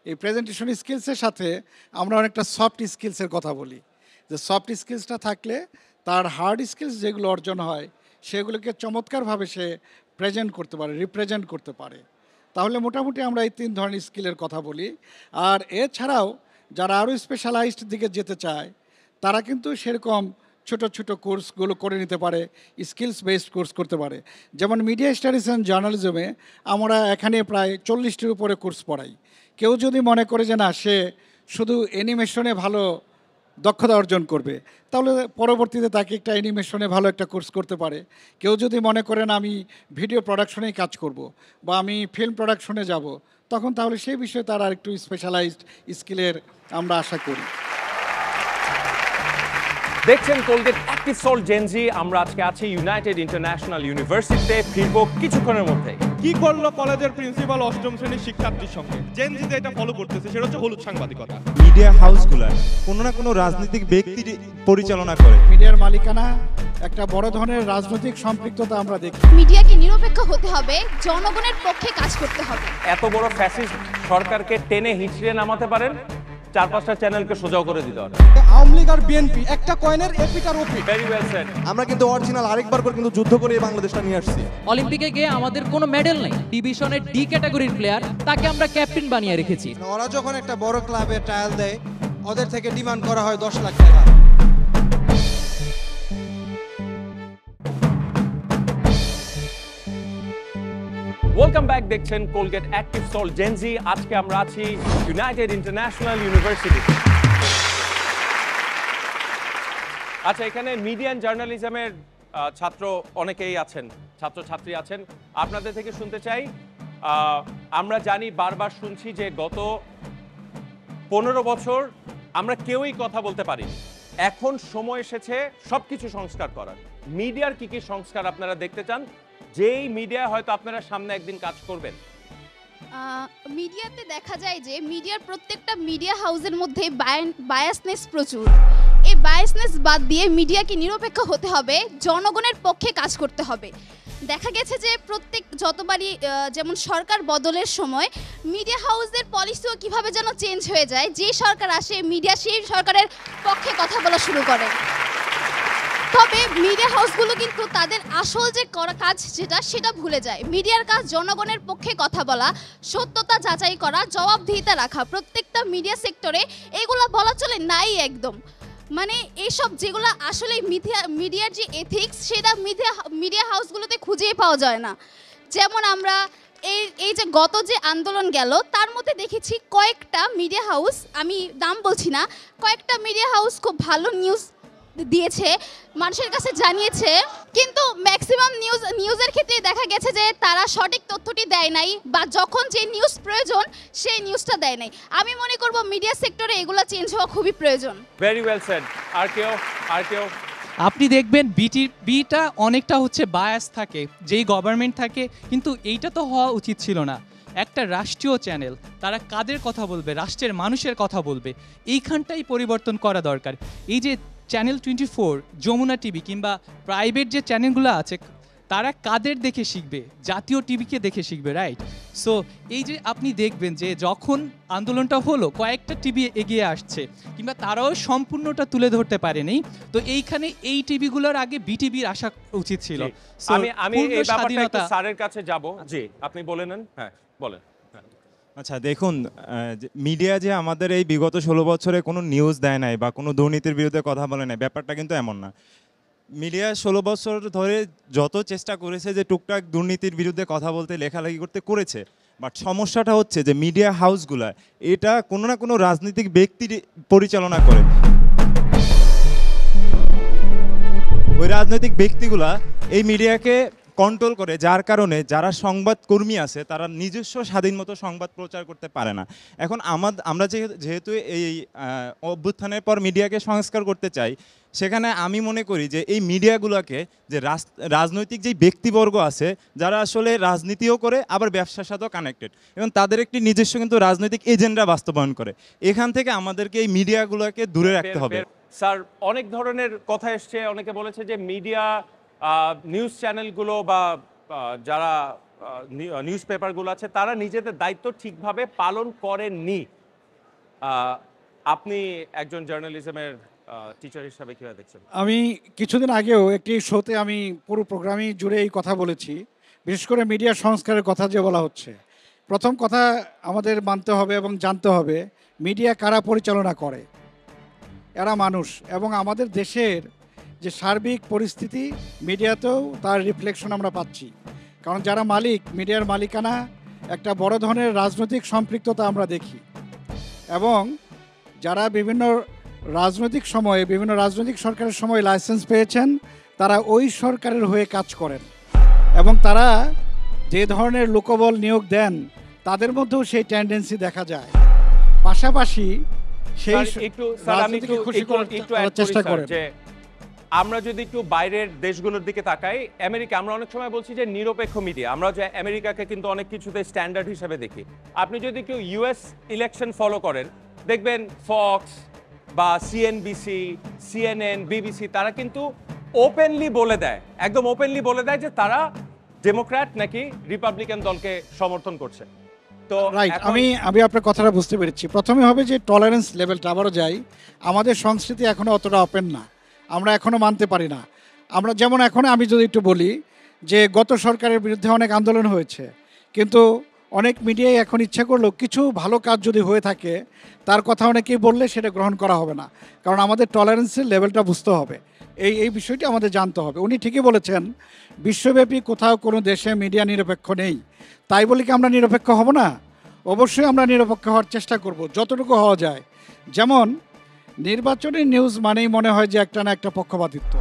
এই প্রেজেন্টেশন স্কিলসের সাথে আমরা অনেকটা সফট স্কিলসের কথা বলি, যে সফট স্কিলসটা থাকলে তার হার্ড স্কিলস যেগুলো অর্জন হয় সেগুলোকে চমৎকারভাবে সে প্রেজেন্ট করতে পারে, রিপ্রেজেন্ট করতে পারে। তাহলে মোটামুটি আমরা এই 3 ধরনের স্কিলের কথা বলি। আর এছাড়াও যারা আরও স্পেশালাইজড দিকে যেতে চায় তারা কিন্তু সেরকম ছোট ছোট কোর্সগুলো করে নিতে পারে, স্কিলস বেসড কোর্স করতে পারে। যেমন মিডিয়া স্টাডিজ অ্যান্ড জার্নালিজমে আমরা এখানে প্রায় 40টির উপরে কোর্স পড়াই। কেউ যদি মনে করে যে না সে শুধু অ্যানিমেশনে ভালো দক্ষতা অর্জন করবে, তাহলে পরবর্তীতে তাকে একটা অ্যানিমেশনে ভালো একটা কোর্স করতে পারে। কেউ যদি মনে করেন আমি ভিডিও প্রোডাকশনেই কাজ করব বা আমি ফিল্ম প্রোডাকশনে যাব, তখন তাহলে সেই বিষয়ে তার আর একটু স্পেশালাইজড স্কিলের আমরা আশা করি। দেখছেন কোলগেট অ্যাক্টিভ সল্ট জেনজি। আমরা আজকে আছি ইউনাইটেড ইন্টারন্যাশনাল ইউনিভার্সিটিতে, ফিরবো কিছুক্ষণের মধ্যে। কি করলো কলেজের প্রিন্সিপাল অষ্টম শ্রেণীর শিক্ষার্থীর সঙ্গে? জেনজিতে এটা ফলো করতেছে, সেটা হচ্ছে হলুদ সাংবাদিকতা। মিডিয়া হাউসগুলো কোনো না কোনো রাজনৈতিক ব্যক্তি পরিচালনা করে। মিডিয়ার মালিকানা একটা বড় ধরনের রাজনৈতিক সম্পৃক্ততা আমরা দেখি। মিডিয়াকে নিরপেক্ষ হতে হবে, জনগণের পক্ষে কাজ করতে হবে। এত বড় ফ্যাসিস্ট সরকারকে টেনে হিঁচড়ে নামাতে পারেন, 4-5টা চ্যানেলকে সোজাও করে দিতে হবে। আওয়ামী লীগ আর বিএনপি একটা কয়েনের এপিট আর ওপিট। Very well said. আমরা কিন্তু অরিজিনাল আরেকবার করে কিন্তু যুদ্ধ করে এই বাংলাদেশটা নিয়ে আসছি। অলিম্পিকে গিয়ে আমাদের কোনো মেডেল নেই, ডিভিশনের ডি ক্যাটাগরির প্লেয়ার, তাকে আমরা ক্যাপ্টেন বানিয়ে রেখেছি। ওরা যখন একটা বড় ক্লাবে ট্রায়াল দেয়, ওদের থেকে ডিমান্ড করা হয় 10 লাখ টাকা। ওয়েলকাম ব্যাক, দেখছেন কোলগেট অ্যাক্টিভ সল্ট জেনজি। আজকে আমরা আছি ইউনাইটেড ইন্টারন্যাশনাল ইউনিভার্সিটি। আচ্ছা, এখানে মিডিয়া অ্যান্ড জার্নালিজমের ছাত্র অনেকেই আছেন, ছাত্রছাত্রী আছেন। আপনাদের থেকে শুনতে চাই, আমরা জানি বারবার শুনছি যে গত 15 বছর আমরা কেউই কথা বলতে পারিনি। এখন সময় এসেছে সবকিছু সংস্কার করার। মিডিয়ার কি কি সংস্কার আপনারা দেখতে চান, যেই মিডিয়া হয়তো আপনারা সামনে একদিন কাজ করবেন? মিডিয়াতে দেখা যায় যে মিডিয়ার প্রত্যেকটা মিডিয়া হাউসের মধ্যে বায়াসনেস প্রচুর। এই বায়াসনেস বাদ দিয়ে মিডিয়াকে নিরপেক্ষ হতে হবে, জনগণের পক্ষে কাজ করতে হবে। দেখা গেছে যে যতবারই যেমন সরকার বদলের সময় মিডিয়া হাউসের পলিসিও কিভাবে যেন চেঞ্জ হয়ে যায়। যে সরকার আসে মিডিয়া সেই সরকারের পক্ষে কথা বলা শুরু করে। তবে মিডিয়া হাউসগুলো কিন্তু তাদের আসল যে কাজ সেটা ভুলে যায়। মিডিয়ার কাজ জনগণের পক্ষে কথা বলা, সত্যতা যাচাই করা, জবাবদিহিতা রাখা। প্রত্যেকটা মিডিয়া সেক্টরে এগুলো বলা চলে নাই একদম। মানে এইসব যেগুলো আসলে মিডিয়ার যে এথিক্স সেটা মিডিয়া হাউসগুলোতে খুঁজেই পাওয়া যায় না। যেমন আমরা এই যে গত যে আন্দোলন গেল তার মধ্যে দেখেছি কয়েকটা মিডিয়া হাউস, আমি নাম বলছি না, কয়েকটা মিডিয়া হাউস খুব ভালো নিউজ দিয়েছে, মানুষের কাছে জানিয়েছে, কিন্তু ম্যাক্সিমাম নিউজের ক্ষেত্রে দেখা গেছে যে তারা সঠিক তথ্যটি দেয় নাই, বা যখন যে নিউজ প্রয়োজন সেই নিউজটা দেয় নাই। আমি মনে করব মিডিয়া সেক্টরে এগুলো চেঞ্জ হওয়া খুবই প্রয়োজন। Very well said. আর কেউ? আপনি দেখবেন বিটা অনেকটা হচ্ছে বায়াস থাকে, যেই গভর্নমেন্ট থাকে, কিন্তু এইটা তো হওয়া উচিত ছিল না। একটা রাষ্ট্রীয় চ্যানেল, তারা কাদের কথা বলবে, রাষ্ট্রের মানুষের কথা বলবে, এইখানটাই পরিবর্তন করা দরকার। এই যে চ্যানেল 24, যমুনা টিভি কিংবা প্রাইভেট যে চ্যানেলগুলো আছে, তারা কাদের দেখে শিখবে? জাতীয় টিভিকে দেখে শিখবে, রাইট? সো এই যে আপনি দেখবেন যে যখন আন্দোলনটা হলো কয়েকটা টিভি এগিয়ে আসছে, কিংবা তারাও সম্পূর্ণটা তুলে ধরতে পারেনি, তো এইখানে এই টিভিগুলোর আগে বিটিভির আসা উচিত ছিল। আমি এই ব্যাপারটা একটু স্যারের কাছে যাব। জি, আপনি বলে নেন। হ্যাঁ, বলেন। আচ্ছা দেখুন, মিডিয়া যে আমাদের এই বিগত 16 বছরে কোনো নিউজ দেয় নাই বা কোনো দুর্নীতির বিরুদ্ধে কথা বলে নাই, ব্যাপারটা কিন্তু এমন না। মিডিয়া 16 বছর ধরে যত চেষ্টা করেছে যে টুকটাক দুর্নীতির বিরুদ্ধে কথা বলতে, লেখালেখি করতে করেছে, বাট সমস্যাটা হচ্ছে যে মিডিয়া হাউসগুলা এটা কোনো না কোনো রাজনৈতিক ব্যক্তি পরিচালনা করে। ওই রাজনৈতিক ব্যক্তিগুলা এই মিডিয়াকে কন্ট্রোল করে, যার কারণে যারা সংবাদকর্মী আছে তারা নিজস্ব স্বাধীন মতো সংবাদ প্রচার করতে পারে না। এখন আমরা যেহেতু এই অভ্যুত্থানের পর মিডিয়াকে সংস্কার করতে চাই, সেখানে আমি মনে করি যে এই মিডিয়াগুলোকে যে রাজনৈতিক যেই ব্যক্তিবর্গ আছে যারা আসলে রাজনীতিও করে আবার ব্যবসার সাথেও কানেক্টেড এবং তাদের একটি নিজস্ব কিন্তু রাজনৈতিক এজেন্ডা বাস্তবায়ন করে, এখান থেকে আমাদেরকে এই মিডিয়াগুলোকে দূরে রাখতে হবে। স্যার, অনেক ধরনের কথা এসছে, অনেকে বলেছে যে মিডিয়া নিউজ চ্যানেলগুলো বা যারা নিউজ পেপারগুলো আছে তারা নিজেদের দায়িত্ব ঠিকভাবে পালন করেননি। আপনি একজন জার্নালিজমের টিচার হিসাবে কীভাবে দেখছেন? আমি কিছুদিন আগেও একটি শোতে আমি পুরো প্রোগ্রামই জুড়ে এই কথা বলেছি, বিশেষ করে মিডিয়া সংস্কারের কথা যে বলা হচ্ছে। প্রথম কথা আমাদের মানতে হবে এবং জানতে হবে মিডিয়া কারা পরিচালনা করে। এরা মানুষ, এবং আমাদের দেশের যে সার্বিক পরিস্থিতি মিডিয়াতেও তার রিফ্লেকশন আমরা পাচ্ছি। কারণ যারা মালিক, মিডিয়ার মালিকানা একটা বড় ধরনের রাজনৈতিক সম্পৃক্ততা আমরা দেখি, এবং যারা বিভিন্ন রাজনৈতিক সময়ে বিভিন্ন রাজনৈতিক সরকারের সময় লাইসেন্স পেয়েছেন তারা ওই সরকারের হয়ে কাজ করেন, এবং তারা যে ধরনের লোকবল নিয়োগ দেন তাদের মধ্যেও সেই টেন্ডেন্সি দেখা যায়। পাশাপাশি সেই রাজনীতিকে খুশি করার চেষ্টা করেন। আমরা যদি একটু বাইরের দেশগুলোর দিকে তাকাই, আমেরিকা, আমরা অনেক সময় বলছি যে নিরপেক্ষ মিডিয়া, আমরা যে আমেরিকাকে কিন্তু অনেক কিছুতে স্ট্যান্ডার্ড হিসেবে দেখি। আপনি যদি কেউ ইউএস ইলেকশন ফলো করেন, দেখবেন ফক্স বা সিএনবিসি, সিএনএন, বিবিসি তারা কিন্তু ওপেনলি বলে দেয়, একদম ওপেনলি বলে দেয় যে তারা ডেমোক্র্যাট নাকি রিপাবলিকান দলকে সমর্থন করছে। তো রাইট, আমি আপনার কথাটা বুঝতে পেরেছি। প্রথমে হবে যে টলারেন্স লেভেলটা, আবারও যাই, আমাদের সংস্কৃতি এখনও অতটা ওপেন না, আমরা এখনও মানতে পারি না। আমরা যেমন এখন আমি যদি একটু বলি যে গত সরকারের বিরুদ্ধে অনেক আন্দোলন হয়েছে, কিন্তু অনেক মিডিয়াই এখন ইচ্ছা করলেও কিছু ভালো কাজ যদি হয়ে থাকে তার কথা অনেকেই বললে সেটা গ্রহণ করা হবে না, কারণ আমাদের টলারেন্সের লেভেলটা বুঝতে হবে। এই বিষয়টি আমাদের জানতে হবে। উনি ঠিকই বলেছেন, বিশ্বব্যাপী কোথাও কোনো দেশে মিডিয়া নিরপেক্ষ নেই, তাই বলি কি আমরা নিরপেক্ষ হব না? অবশ্যই আমরা নিরপেক্ষ হওয়ার চেষ্টা করব যতটুকু হওয়া যায়। যেমন নির্বাচনের নিউজ মানেই মনে হয় যে একটা না একটা পক্ষপাতিত্ব,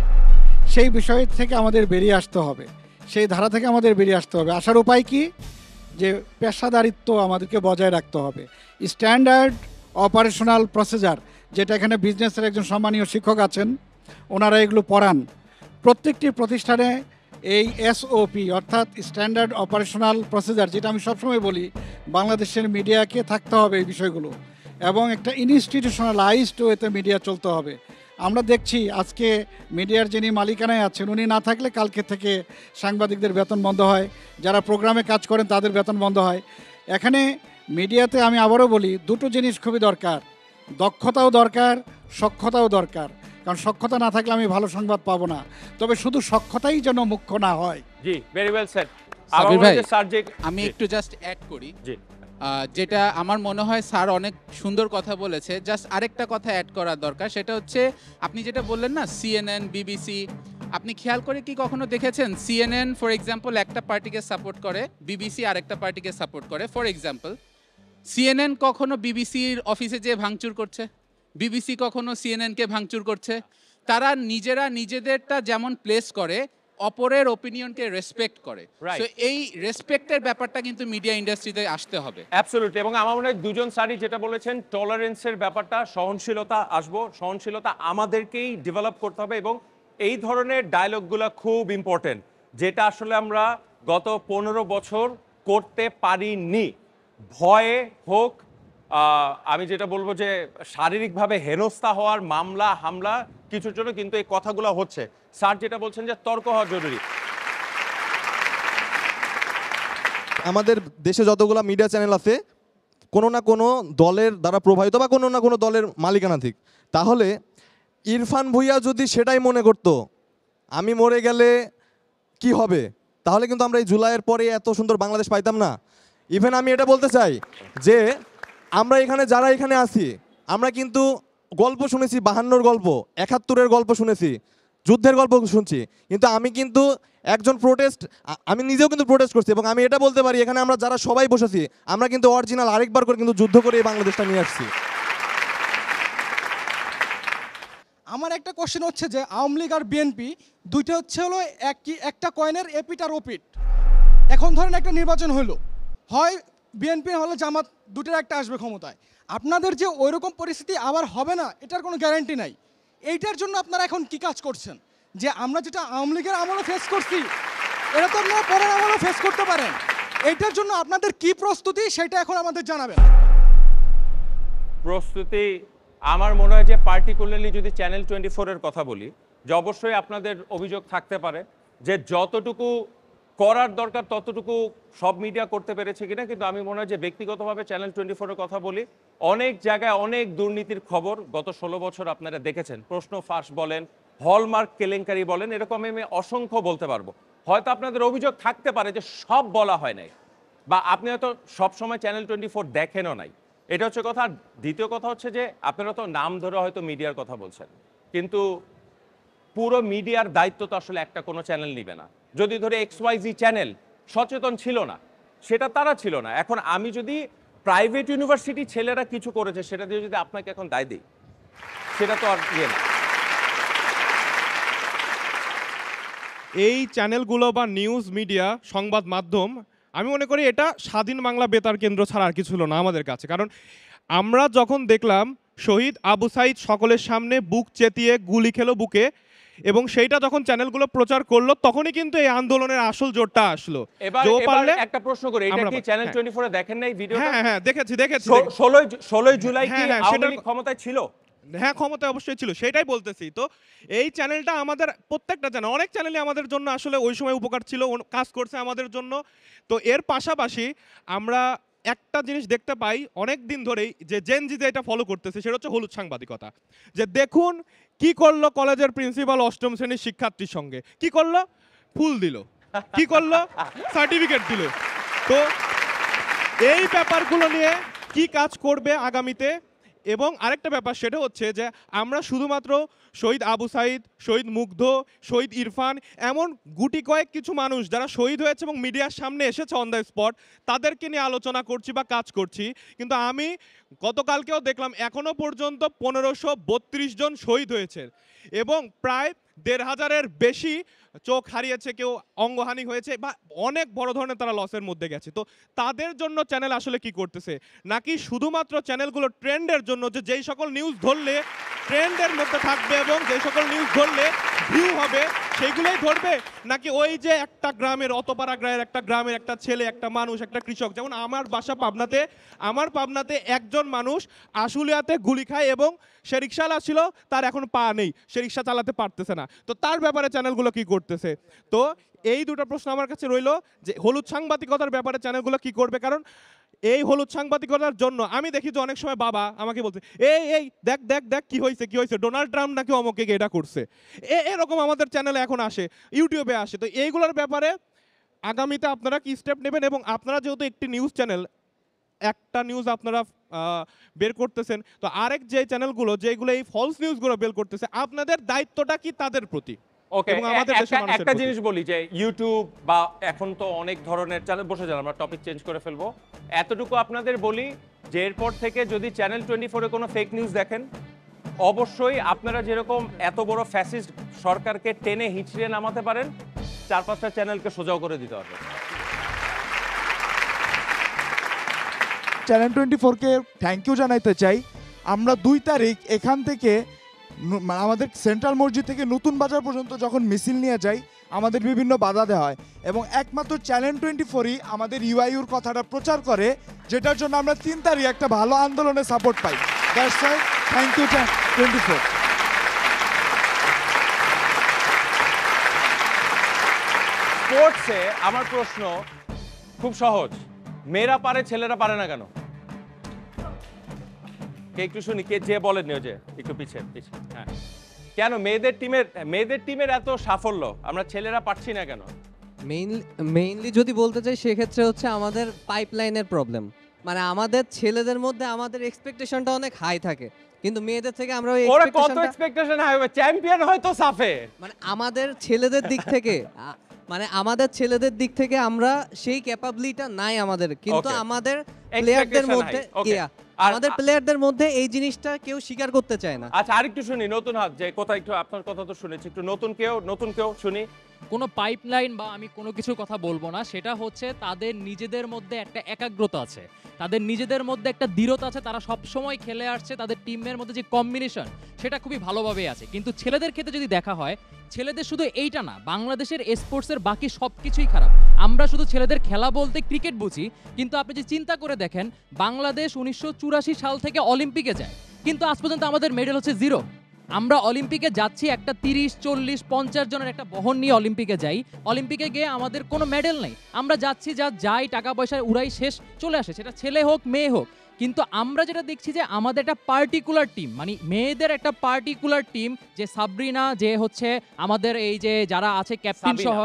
সেই বিষয় থেকে আমাদের বেরিয়ে আসতে হবে, সেই ধারা থেকে আমাদের বেরিয়ে আসতে হবে। আসার উপায় কি? যে পেশাদারিত্ব আমাদেরকে বজায় রাখতে হবে, স্ট্যান্ডার্ড অপারেশনাল প্রসিজার, যেটা এখানে বিজনেসের একজন সম্মানীয় শিক্ষক আছেন, ওনারা এগুলো পড়ান। প্রত্যেকটি প্রতিষ্ঠানে এই এসওপি অর্থাৎ স্ট্যান্ডার্ড অপারেশনাল প্রসিজার, যেটা আমি সবসময় বলি বাংলাদেশের মিডিয়াকে থাকতে হবে এই বিষয়গুলো, এবং একটা ইনস্টিটিউশনালাইজড ওয়েতে মিডিয়া চলতে হবে। আমরা দেখছি আজকে মিডিয়ার যিনি মালিকানায় আছেন উনি না থাকলে কালকে থেকে সাংবাদিকদের বেতন বন্ধ হয়, যারা প্রোগ্রামে কাজ করেন তাদের বেতন বন্ধ হয়। এখানে মিডিয়াতে আমি আবারও বলি দুটো জিনিস খুবই দরকার, দক্ষতাও দরকার, সক্ষতাও দরকার। কারণ সক্ষতা না থাকলে আমি ভালো সংবাদ পাবো না, তবে শুধু সক্ষতাই যেন মুখ্য না হয়। জি, ভেরি ওয়েল সেড। সাবির ভাই, আমি একটু জাস্ট অ্যাড করি, যেটা আমার মনে হয় স্যার অনেক সুন্দর কথা বলেছে, জাস্ট আরেকটা কথা অ্যাড করার দরকার, সেটা হচ্ছে আপনি যেটা বললেন না সিএনএন, বিবিসি, আপনি খেয়াল করে কি কখনো দেখেছেন সিএনএন ফর এক্সাম্পল একটা পার্টিকে সাপোর্ট করে, বিবিসি আরেকটা পার্টিকে সাপোর্ট করে? ফর এক্সাম্পল সিএনএন কখনো বিবিসির অফিসে যেয়ে ভাঙচুর করছে? বিবিসি কখনো সিএনএনকে ভাঙচুর করছে? তারা নিজেরা নিজেদেরটা যেমন প্লেস করে, অপরের ওপিনিয়নকে রেসপেক্ট করে। সো এই রেসপেক্টের ব্যাপারটা কিন্তু মিডিয়া ইন্ডাস্ট্রিতে আসতে হবে। অ্যাবসলিউটলি। এবং আমার মনে হয় দুজন স্যারই যেটা বলেছেন, টলারেন্সের ব্যাপারটা, সহনশীলতা আসবো, সহনশীলতা আমাদেরকেই ডেভেলপ করতে হবে, এবং এই ধরনের ডায়লগগুলো খুব ইম্পর্টেন্ট, যেটা আসলে আমরা গত 15 বছর করতে পারিনি। ভয়ে হোক, আমি যেটা বলবো যে শারীরিকভাবে হেনস্থা হওয়ার মামলা হামলা কিছুর জন্য কিন্তু এই কথাগুলো হচ্ছে। স্যার যেটা বলছেন যে তর্ক হওয়া জরুরি। আমাদের দেশে যতগুলো মিডিয়া চ্যানেল আছে কোনো না কোনো দলের দ্বারা প্রভাবিত বা কোনো না কোনো দলের মালিকানাধীন। তাহলে ইরফান ভুঁইয়া যদি সেটাই মনে করতো আমি মরে গেলে কি হবে, তাহলে কিন্তু আমরা এই জুলাইয়ের পরে এত সুন্দর বাংলাদেশ পাইতাম না। ইভেন আমি এটা বলতে চাই যে আমরা এখানে যারা এখানে আছি আমরা কিন্তু গল্প শুনেছি, 52-র গল্প, 71-এর গল্প শুনেছি, যুদ্ধের গল্প শুনছি, কিন্তু আমি কিন্তু একজন আমি নিজেও কিন্তু প্রোটেস্ট করছি এবং আমি এটা বলতে পারি এখানে আমরা যারা সবাই বসেছি আমরা কিন্তু অরিজিনাল আরেকবার করে কিন্তু যুদ্ধ করে এই বাংলাদেশটা নিয়ে আসছি। আমার একটা কোশ্চেন হচ্ছে যে আওয়ামী লীগ আর বিএনপি দুইটা হচ্ছে হলো একটা কয়েনের এপিট আর ওপিট। এখন ধরেন একটা নির্বাচন হলো, হয় বিএনপি হলে জামাত, দুটোর একটা আসবে ক্ষমতায়। আপনাদের যে ওইরকম পরিস্থিতি আবার হবে না এটার কোনো গ্যারান্টি নাই। এইটার জন্য আপনারা এখন কি কাজ করছেন? যে আমরা যেটা আওয়ামী লীগের আমলে ফেস করছি এটা তো আপনারা পরের আমলে ফেস করতে পারেন। এইটার জন্য আপনাদের কি প্রস্তুতি সেটা এখন আমাদের জানাবেন। প্রস্তুতি আমার মনে হয় যে পার্টিকুলারলি যদি চ্যানেল 24-এর কথা বলি, যে অবশ্যই আপনাদের অভিযোগ থাকতে পারে যে যতটুকু করার দরকার ততটুকু সব মিডিয়া করতে পেরেছে কিনা, কিন্তু আমি মনে হয় যে ব্যক্তিগতভাবে চ্যানেল 24-এর কথা বলি, অনেক জায়গায় অনেক দুর্নীতির খবর গত 16 বছর আপনারা দেখেছেন। প্রশ্ন ফাঁস বলেন, হলমার্ক কেলেঙ্কারি বলেন, এরকম আমি অসংখ্য বলতে পারবো। হয়তো আপনাদের অভিযোগ থাকতে পারে যে সব বলা হয় নাই, বা আপনি হয়তো সবসময় চ্যানেল 24 দেখেনও নাই, এটা হচ্ছে কথা। আর দ্বিতীয় কথা হচ্ছে যে আপনারা তো নাম ধরে হয়তো মিডিয়ার কথা বলছেন, কিন্তু পুরো মিডিয়ার দায়িত্ব তো আসলে একটা কোনো চ্যানেল নিবে না। যদি ধরে XYZ চ্যানেল সচেতন ছিল না, সেটা তারা ছিল না। এখন আমি যদি প্রাইভেট ইউনিভার্সিটি ছেলেরা কিছু করেছে সেটা দিয়ে যদি আপনাকে এখন দায় দিই, সেটা তো আর ইয়ে না। এই চ্যানেলগুলো বা নিউজ মিডিয়া, সংবাদ মাধ্যম, আমি মনে করি এটা স্বাধীন বাংলা বেতার কেন্দ্র ছাড়া আর কিছু ছিল না আমাদের কাছে। কারণ আমরা যখন দেখলাম শহীদ আবু সাইদ সকলের সামনে বুক চেতিয়ে গুলি খেলো বুকে, এবং সেইটা যখন চ্যানেলগুলো প্রচার করলো তখনই কিন্তু এই আন্দোলনের আসল জোরটা আসলো। এবার একটা প্রশ্ন করি, এটা কি চ্যানেল 24-এ দেখেন নাই ভিডিওটা? হ্যাঁ দেখেছি। 16 জুলাই কি আওয়ামী লীগ ক্ষমতায় ছিল? হ্যাঁ, ক্ষমতায় অবশ্যই ছিল, সেটাই বলতেছি। তো এই চ্যানেলটা আমাদের প্রত্যেকটা চ্যানেল, অনেক চ্যানেলই আমাদের জন্য আসলে ওই সময় উপকার ছিল, কাজ করছে আমাদের জন্য। তো এর পাশাপাশি আমরা একটা জিনিস দেখতে পাই অনেক দিন ধরেই, যে জেনজি যে এটা ফলো করতেছে, সেটা হচ্ছে হলুদ সাংবাদিকতা। যে দেখুন কি করলো কলেজের প্রিন্সিপাল অষ্টম শ্রেণীর শিক্ষার্থীর সঙ্গে, কি করলো? ফুল দিল। কি করলো? সার্টিফিকেট দিল। তো এই ব্যাপারগুলো নিয়ে কি কাজ করবে আগামীতে? এবং আরেকটা ব্যাপার সেটা হচ্ছে যে আমরা শুধুমাত্র শহীদ আবু সাইদ, শহীদ মুগ্ধ, শহীদ ইরফান, এমন গুটি কয়েক কিছু মানুষ যারা শহীদ হয়েছে এবং মিডিয়ার সামনে এসেছে অন দ্য স্পট, তাদেরকে নিয়ে আলোচনা করছি বা কাজ করছি। কিন্তু আমি গতকালকেও দেখলাম এখনও পর্যন্ত 1532 জন শহীদ হয়েছে এবং প্রায় 1500-এর বেশি চোখ হারিয়েছে, কেউ অঙ্গহানি হয়েছে, বা অনেক বড় ধরনের তারা লসের মধ্যে গেছে। তো তাদের জন্য চ্যানেল আসলে কি করতেছে? নাকি শুধুমাত্র চ্যানেলগুলো ট্রেন্ডের জন্য, যে যেই সকল নিউজ ধরলে ট্রেন্ডের মধ্যে থাকবে এবং যেই সকল নিউজ ধরলে ভিউ হবে সেইগুলোই ধরবে? নাকি ওই যে একটা গ্রামের, অতপাড়া গ্রামের একটা গ্রামের একটা ছেলে, একটা মানুষ, একটা কৃষক, যেমন আমার বাসা পাবনাতে, আমার পাবনাতে একজন মানুষ আশুলিয়াতে গুলি খায় এবং সে রিক্সাওয়ালা ছিল, তার এখন পা নেই, সে রিক্সা চালাতে পারতেছে না। তো তার ব্যাপারে চ্যানেলগুলো কি করতেছে? তো এই দুটো প্রশ্ন আমার কাছে রইলো, যে হলুদ সাংবাদিকতার ব্যাপারে চ্যানেলগুলো কি করবে? কারণ এই হলুদ সাংবাদিকতার জন্য আমি দেখি যে অনেক সময় বাবা আমাকে বলছে, এই দেখ দেখ দেখ কি হয়েছে, ডোনাল্ড ট্রাম্প নাকি অমুকে এটা করছে, এরকম আমাদের চ্যানেলে এখন আসে, ইউটিউবে আসে। তো এইগুলোর ব্যাপারে আগামীতে আপনারা কি স্টেপ নেবেন? এবং আপনারা যেহেতু একটি নিউজ চ্যানেল, একটা নিউজ আপনারা বের করতেছেন, তো আরেক যে চ্যানেলগুলো যেগুলো এই ফলস নিউজগুলো বের করতেছে, আপনাদের দায়িত্বটা কি তাদের প্রতি? ওকে, একটা জিনিস বলি যে ইউটিউব বা এখন তো অনেক ধরনের চ্যানেল, বসে যান, আমরা টপিক চেঞ্জ করে ফেলবো। এতটুকু আপনাদের বলি যে এরপর থেকে যদি চ্যানেল 24-এ কোনো ফেক নিউজ দেখেন, অবশ্যই আপনারা যেরকম এত বড় ফ্যাসিস্ট সরকারকে টেনে হিঁচড়ে নামাতে পারেন, 4-5টা চ্যানেলকে সোজাও করে দিতে হবে। চ্যানেল 24-কে থ্যাংক ইউ জানাইতে চাই। আমরা 2 তারিখ এখান থেকে আমাদের সেন্ট্রাল মসজিদ থেকে নতুন বাজার পর্যন্ত যখন মিছিল নিয়ে যাই, আমাদের বিভিন্ন বাধা দেওয়া হয় এবং একমাত্র চ্যানেল 24-ই আমাদের ইউআইউর কথাটা প্রচার করে, যেটার জন্য আমরা 3 তারিখ একটা ভালো আন্দোলনের সাপোর্ট পাই। That's why thank you 24। স্পোর্টসে আমার প্রশ্ন খুব সহজ, মেয়েরা পারে ছেলেরা পারে না কেন? কে একটু শুনি, কে যে বলেন যে একটু পিছিয়ে। হ্যাঁ, কেন মেয়েদের টিমের এত সাফল্য, আমরা ছেলেরা পারছি না কেন? মেইনলি যদি বলতে চাই সেক্ষেত্রে হচ্ছে আমাদের পাইপলাইনের প্রবলেম। মানে আমাদের ছেলেদের মধ্যে আমাদের এক্সপেকটেশনটা অনেক হাই থাকে, কিন্তু মেয়েদের থেকে আমরা ওই ওরা কত এক্সপেকটেশন হাই হবে, চ্যাম্পিয়ন হয়তো সাফে। মানে আমাদের ছেলেদের দিক থেকে আমরা সেই ক্যাপাবিলিটিটা নাই আমাদের, কিন্তু Okay. আমাদের প্লেয়ারদের মধ্যে আমাদের প্লেয়ারদের মধ্যে এই জিনিসটা কেউ স্বীকার করতে চায় না। আচ্ছা আরেকটু শুনি নতুন হাত, যে কথা একটু আপনার কথা তো শুনেছি, একটু নতুন কেউ শুনি। কোনো পাইপলাইন বা আমি কোনো কিছুর কথা বলবো না, সেটা হচ্ছে তাদের নিজেদের মধ্যে একটা একাগ্রতা আছে, তাদের নিজেদের মধ্যে একটা দৃঢ়তা আছে, তারা সব সময় খেলে আসছে, তাদের টিমের মধ্যে যে কম্বিনেশন সেটা খুবই ভালোভাবে আছে। কিন্তু ছেলেদের ক্ষেত্রে যদি দেখা হয়, ছেলেদের শুধু এইটা না, বাংলাদেশের স্পোর্টসের বাকি সব কিছুই খারাপ। আমরা শুধু ছেলেদের খেলা বলতে ক্রিকেট বুঝি, কিন্তু আপনি যে চিন্তা করে দেখেন, বাংলাদেশ 1984 সাল থেকে অলিম্পিকে যায়, কিন্তু আজ পর্যন্ত আমাদের মেডেল হচ্ছে 0। আমরা অলিম্পিকে যাচ্ছি একটা 30, 40, 50 জনের একটা বহন নিয়ে অলিম্পিকে যাই, অলিম্পিকে গিয়ে আমাদের কোনো মেডেল নেই। আমরা যাচ্ছি যাই টাকা পয়সা উড়াই, শেষ, চলে আসে, সেটা ছেলে হোক মেয়ে হোক। কিন্তু আমরা যেটা দেখছি যে আমাদের একটা পার্টিকুলার টিম, মানে মেয়েদের একটা পার্টিকুলার টিম, যে সাবরিনা, যে হচ্ছে আমাদের এই যে যারা আছে ক্যাপ্টেন সহ,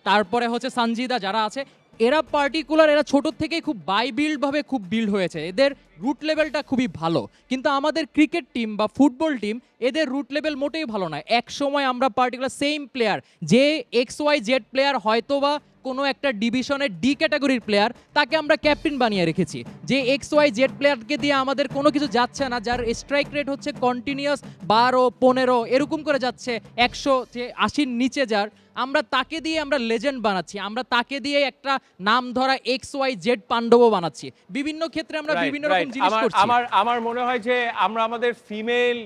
তারপরে হচ্ছে সঞ্জিদা, যারা আছে এরা পার্টিকুলার, এরা ছোট থেকেই খুব বিল্ড খুব হয়েছে, এদের রুট লেভেলটা খুবই ভালো। কিন্তু আমাদের ক্রিকেট টিম বা ফুটবল টিম, এদের রুট লেভেল মোটেই ভালো নয়। এক সময় আমরা পার্টিকুলার সেম প্লেয়ার, যে XYZ প্লেয়ার হয়তোবা কোনো একটা ডিভিশনের ডি ক্যাটাগরির প্লেয়ার, তাকে আমরা ক্যাপ্টেন বানিয়ে রেখেছি। যে XYZ প্লেয়ারকে দিয়ে আমাদের কোনো কিছু যাচ্ছে না, যার স্ট্রাইক রেট হচ্ছে কন্টিনিউয়াস 12, 15 এরকম করে যাচ্ছে, 180 নিচে যার, আমরা তাকে দিয়ে আমরা লেজেন্ড বানাচ্ছি, আমরা তাকে দিয়ে একটা নাম ধরা XYZ পাণ্ডব বানাচ্ছি। বিভিন্ন ক্ষেত্রে আমরা বিভিন্ন রকম জিনিস করছি। আমার মনে হয় যে আমরা আমাদের ফিমেল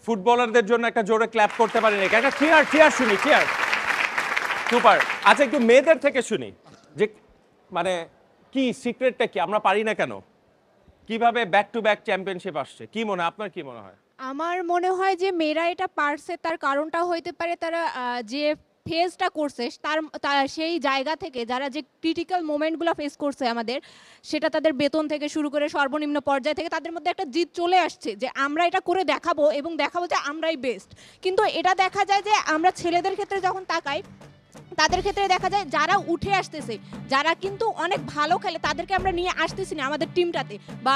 ফুটবলারদের জন্য একটা জোরে ক্ল্যাপ করতে পারি না, একটা চিয়ার শুনি, চিয়ার, সুপার। আচ্ছা একটু মেয়েদের থেকে শুনি, যে মানে কি সিক্রেটটা কি, আমরা পারি না কেন, কিভাবে ব্যাক টু ব্যাক চ্যাম্পিয়নশিপ আসছে, কি মনে হয় আপনার, কি মনে হয়? আমার মনে হয় যে মেয়েরা এটা পারছে, তার কারণটা হইতে পারে তারা যে ফেসটা করছে তার সেই জায়গা থেকে, যারা যে ক্রিটিক্যাল মোমেন্টগুলো ফেস করছে আমাদের, সেটা তাদের বেতন থেকে শুরু করে সর্বনিম্ন পর্যায় থেকে তাদের মধ্যে একটা জিদ চলে আসছে যে আমরা এটা করে দেখাবো এবং দেখাবো যে আমরাই বেস্ট। কিন্তু এটা দেখা যায় যে আমরা ছেলেদের ক্ষেত্রে যখন তাকাই, তাদের ক্ষেত্রে দেখা যায় যারা উঠে আসতেছে, যারা কিন্তু অনেক ভালো খেলে, তাদেরকে আমরা নিয়ে আসতেছি না আমাদের টিমটাতে, বা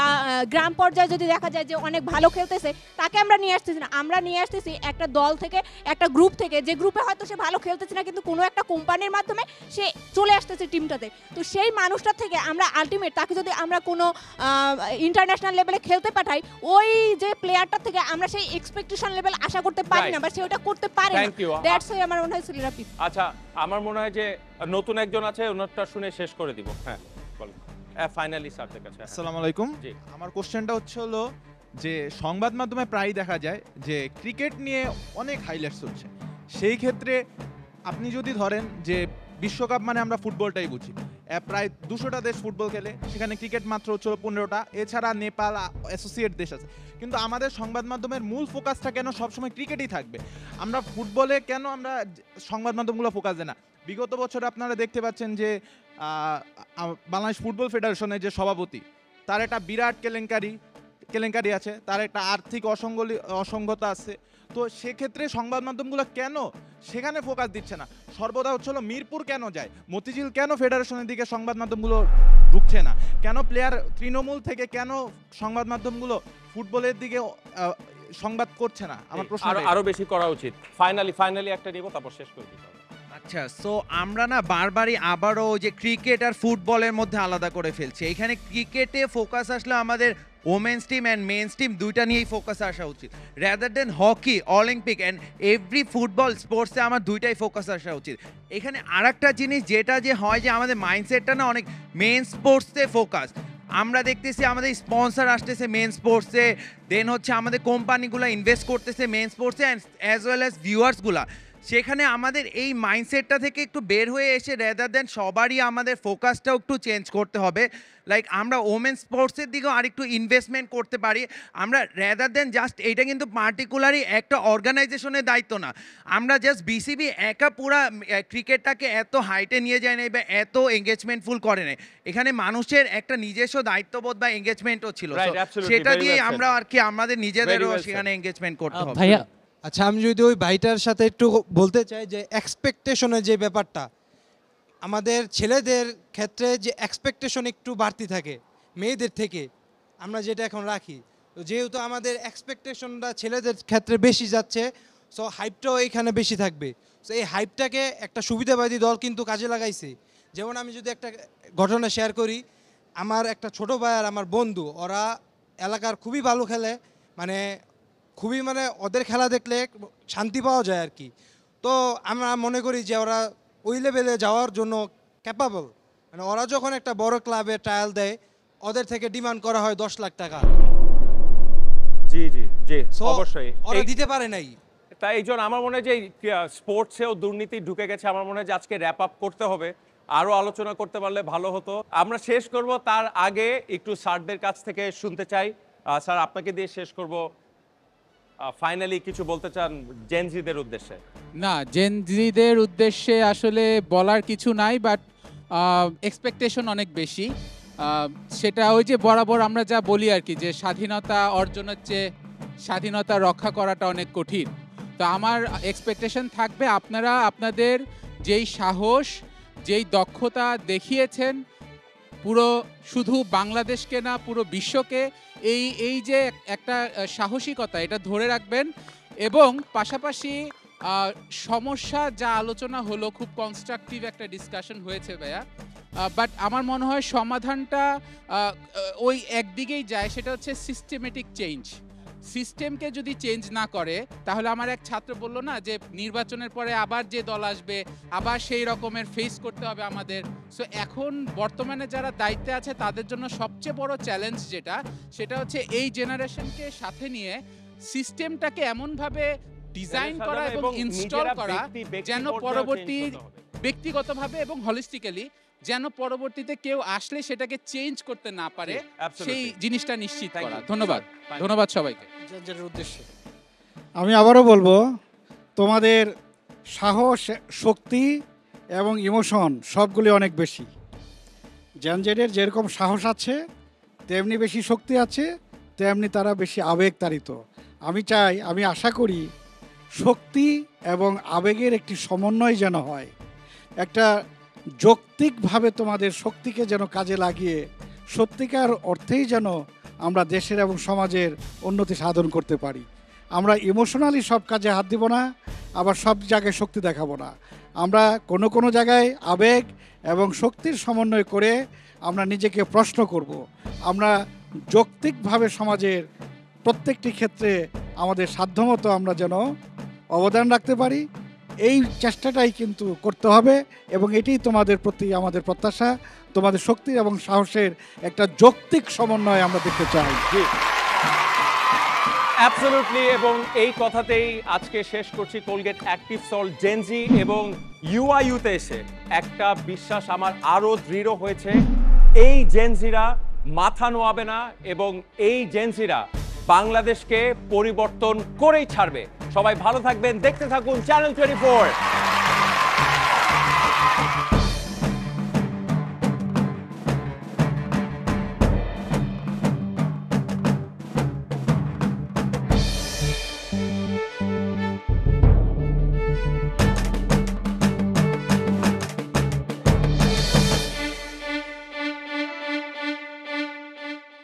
গ্রাম পর্যায়ে যদি দেখা যায় যে অনেক ভালো খেলতেছে, তাকে আমরা নিয়ে আসতেছি না, আমরা নিয়ে আসতেছি একটা দল থেকে, একটা গ্রুপ থেকে, যে গ্রুপে হয়তো সে ভালো খেলতেছে না, কিন্তু কোনো একটা কোম্পানির মাধ্যমে সে চলে আসতেছে টিমটাতে। তো সেই মানুষটার থেকে আমরা আলটিমেট তাকে যদি আমরা কোনো ইন্টারন্যাশনাল লেভেলে খেলতে পাঠাই, ওই যে প্লেয়ারটার থেকে আমরা সেই এক্সপেকটেশন লেভেল আশা করতে পারি না, বা সে ওটা করতে পারে না। দ্যাটস ওয়াই আমার মনে হয় ছেলেরা পিছিয়ে। আচ্ছা আমার মনে হয় যে নতুন একজন আছে, ওনারটা শুনে শেষ করে দিব। হ্যাঁ বলেন, ফাইনালি স্যারদের কাছে। আসসালামু আলাইকুম। আমার কোশ্চেনটা হলো যে সংবাদ মাধ্যমে প্রায় দেখা যায় যে ক্রিকেট নিয়ে অনেক হাইলাইটস হচ্ছে, সেই ক্ষেত্রে আপনি যদি ধরেন যে বিশ্বকাপ মানে আমরা ফুটবলটাই বুঝি, প্রায় 200টা দেশ ফুটবল খেলে, সেখানে ক্রিকেট মাত্র হচ্ছে 15টা, এছাড়া নেপাল অ্যাসোসিয়েট দেশ আছে, কিন্তু আমাদের সংবাদ মাধ্যমের মূল ফোকাসটা কেন সবসময় ক্রিকেটই থাকবে? আমরা ফুটবলে কেন আমরা সংবাদ মাধ্যমগুলো ফোকাস দেয় না? বিগত বছরে আপনারা দেখতে পাচ্ছেন যে বাংলাদেশ ফুটবল ফেডারেশনের যে সভাপতি, তার একটা বিরাট কেলেঙ্কারি আছে, তার একটা আর্থিক অসঙ্গতা আছে। তো সেক্ষেত্রে সংবাদ মাধ্যমগুলো কেন সেখানে ফোকাস দিচ্ছে না? সর্বদা হচ্ছিল মিরপুর কেন যায়, মতিঝিল কেন ফেডারেশনের দিকে সংবাদ মাধ্যমগুলো ঢুকছে না? কেন প্লেয়ার তৃণমূল থেকে কেন সংবাদ মাধ্যমগুলো ফুটবলের দিকে সংবাদ করছে না? আমার প্রশ্ন আরো বেশি করা উচিত। ফাইনালি একটা নিব, তারপর শেষ করে দিতে হবে। আচ্ছা, সো আমরা না বারবারই আবারও যে ক্রিকেট আর ফুটবলের মধ্যে আলাদা করে ফেলছি। এখানে ক্রিকেটে ফোকাস আসলে আমাদের women's team and men's team দুইটা নিয়েই ফোকাস আসা উচিত, rather than hockey, Olympic and every football স্পোর্টসে আমার দুইটাই ফোকাস আসা উচিত। এখানে আর একটা জিনিস যেটা যে হয় যে আমাদের মাইন্ডসেটটা না অনেক মেন স্পোর্টসে ফোকাস। আমরা দেখতেছি আমাদের স্পন্সর আসতেছে মেন স্পোর্টসে, দেন হচ্ছে আমাদের কোম্পানিগুলো ইনভেস্ট করতেছে মেন স্পোর্টসে, অ্যান্ড অ্যাজ ওয়েল অ্যাজ ভিউয়ার্সগুলা। সেখানে আমাদের এই মাইন্ডসেটটা থেকে একটু বের হয়ে এসে রেদার দেন সবারই আমাদের ফোকাসটাও একটু চেঞ্জ করতে হবে। লাইক আমরা ওমেন স্পোর্টসের দিকেও আরেকটু ইনভেস্টমেন্ট করতে পারি। আমরা রেদার দেন জাস্ট এইটা কিন্তু পার্টিকুলারই একটা অর্গানাইজেশনের দায়িত্ব না, আমরা জাস্ট বিসিবি একা পুরা ক্রিকেটটাকে এত হাইটে নিয়ে যায় নাই বা এত এঙ্গেজমেন্টফুল করে নেই। এখানে মানুষের একটা নিজস্ব দায়িত্ববোধ বা এঙ্গেজমেন্টও ছিল, সেটা দিয়ে আমরা আর কি আমাদের নিজেদেরও সেখানে এঙ্গেজমেন্ট করতে হবে। ভাইয়া আচ্ছা, আমি যদি ওই ভাইটার সাথে একটু বলতে চাই যে এক্সপেকটেশনের যে ব্যাপারটা, আমাদের ছেলেদের ক্ষেত্রে যে এক্সপেকটেশন একটু বাড়তি থাকে মেয়েদের থেকে, আমরা যেটা এখন রাখি, তো যেহেতু আমাদের এক্সপেকটেশনটা ছেলেদের ক্ষেত্রে বেশি যাচ্ছে, সো হাইপটাও এখানে বেশি থাকবে। সো এই হাইপটাকে একটা সুবিধাবাদী দল কিন্তু কাজে লাগাইছে। যেমন আমি যদি একটা ঘটনা শেয়ার করি, আমার একটা ছোট ভাই আর আমার বন্ধু, ওরা এলাকার খুবই ভালো খেলে, মানে খুবই, মানে ওদের খেলা দেখলে শান্তি পাওয়া যায় আর কি। তো আমরা মনে করি যে ওরা ওই লেভেলে যাওয়ার জন্য ক্যাপাবল, মানে ওরা যখন একটা বড় ক্লাবে ট্রায়াল দেয়, ওদের থেকে ডিমান্ড করা হয় 10 লাখ টাকা। জি জি জি, So, অবশ্যই ওরা দিতে পারে নাই। তাই এই জন্য আমার মনে হয় যে স্পোর্টসেও দুর্নীতি ঢুকে গেছে। আমার মনে হয় যে আজকে র্যাপ আপ করতে হবে, আরও আলোচনা করতে পারলে ভালো হতো। আমরা শেষ করব, তার আগে একটু স্যারদের কাছ থেকে শুনতে চাই। স্যার, আপনাকে দিয়ে শেষ করব। ফাইনালি কিছু বলতে চান জেনজিদের উদ্দেশ্যে? না, জেনজিদের উদ্দেশ্যে আসলে বলার কিছু নাই, বাট এক্সপেকটেশন অনেক বেশি। সেটা ওই যে বরাবর আমরা যা বলি আর কি, যে স্বাধীনতা অর্জনের চেয়ে স্বাধীনতা রক্ষা করাটা অনেক কঠিন। তো আমার এক্সপেকটেশন থাকবে আপনারা আপনাদের যেই সাহস, যেই দক্ষতা দেখিয়েছেন, পুরো শুধু বাংলাদেশকে না পুরো বিশ্বকে, এই যে একটা সাহসিকতা, এটা ধরে রাখবেন। এবং পাশাপাশি সমস্যা যা আলোচনা হলো, খুব কনস্ট্রাকটিভ একটা ডিসকাশন হয়েছে ভাইয়া, বাট আমার মনে হয় সমাধানটা ওই একদিকেই যায়, সেটা হচ্ছে সিস্টেমেটিক চেঞ্জ। সিস্টেমকে যদি চেঞ্জ না করে, তাহলে আমার এক ছাত্র বলল না যে নির্বাচনের পরে আবার যে দল আসবে, আবার সেই রকমের ফেস করতে হবে আমাদের। সো এখন বর্তমানে যারা দায়িত্বে আছে তাদের জন্য সবচেয়ে বড় চ্যালেঞ্জ সেটা হচ্ছে এই জেনারেশনকে সাথে নিয়ে সিস্টেমটাকে এমনভাবে ডিজাইন করা এবং ইনস্টল করা যেন পরবর্তী ব্যক্তিগতভাবে এবং হলিস্টিক্যালি যেন পরবর্তীতে কেউ আসলে সেটাকে চেঞ্জ করতে না পারে, সেই জিনিসটা নিশ্চিত করা। ধন্যবাদ, ধন্যবাদ সবাইকে। উদ্দেশ্যে আমি আবারও বলবো, তোমাদের সাহস, শক্তি এবং ইমোশন সবগুলি অনেক বেশি। জেনজেডের যেরকম সাহস আছে, তেমনি বেশি শক্তি আছে, তেমনি তারা বেশি আবেগ তাড়িত। আমি আশা করি শক্তি এবং আবেগের একটি সমন্বয় যেন হয়, একটা যৌক্তিকভাবে তোমাদের শক্তিকে যেন কাজে লাগিয়ে সত্যিকার অর্থেই যেন আমরা দেশের এবং সমাজের উন্নতি সাধন করতে পারি। আমরা ইমোশনালি সব কাজে হাত দিব না, আবার সব জায়গায় শক্তি দেখাবো না। আমরা কোনো জায়গায় আবেগ এবং শক্তির সমন্বয় করে আমরা নিজেকে প্রশ্ন করব। আমরা যৌক্তিকভাবে সমাজের প্রত্যেকটি ক্ষেত্রে আমাদের সাধ্যমতো আমরা যেন অবদান রাখতে পারি, এই চেষ্টাটাই কিন্তু করতে হবে। এবং এটাই তোমাদের প্রতি আমাদের প্রত্যাশা, তোমাদের শক্তি এবং সাহসের একটা যৌক্তিক সমন্বয় আমরা দেখতে চাই। অ্যাবসলিউটলি, এবং এই কথাতেই আজকে শেষ করছি কোলগেট অ্যাক্টিভ সল্ট জেনজি এবং ইউআইউতে এসে একটা বিশ্বাস আমার আরও দৃঢ় হয়েছে, এই জেনজিরা মাথা নোয়াবে না এবং এই জেনজিরা বাংলাদেশকে পরিবর্তন করেই ছাড়বে। সবাই ভালো থাকবেন, দেখতে থাকুন চ্যানেল 24।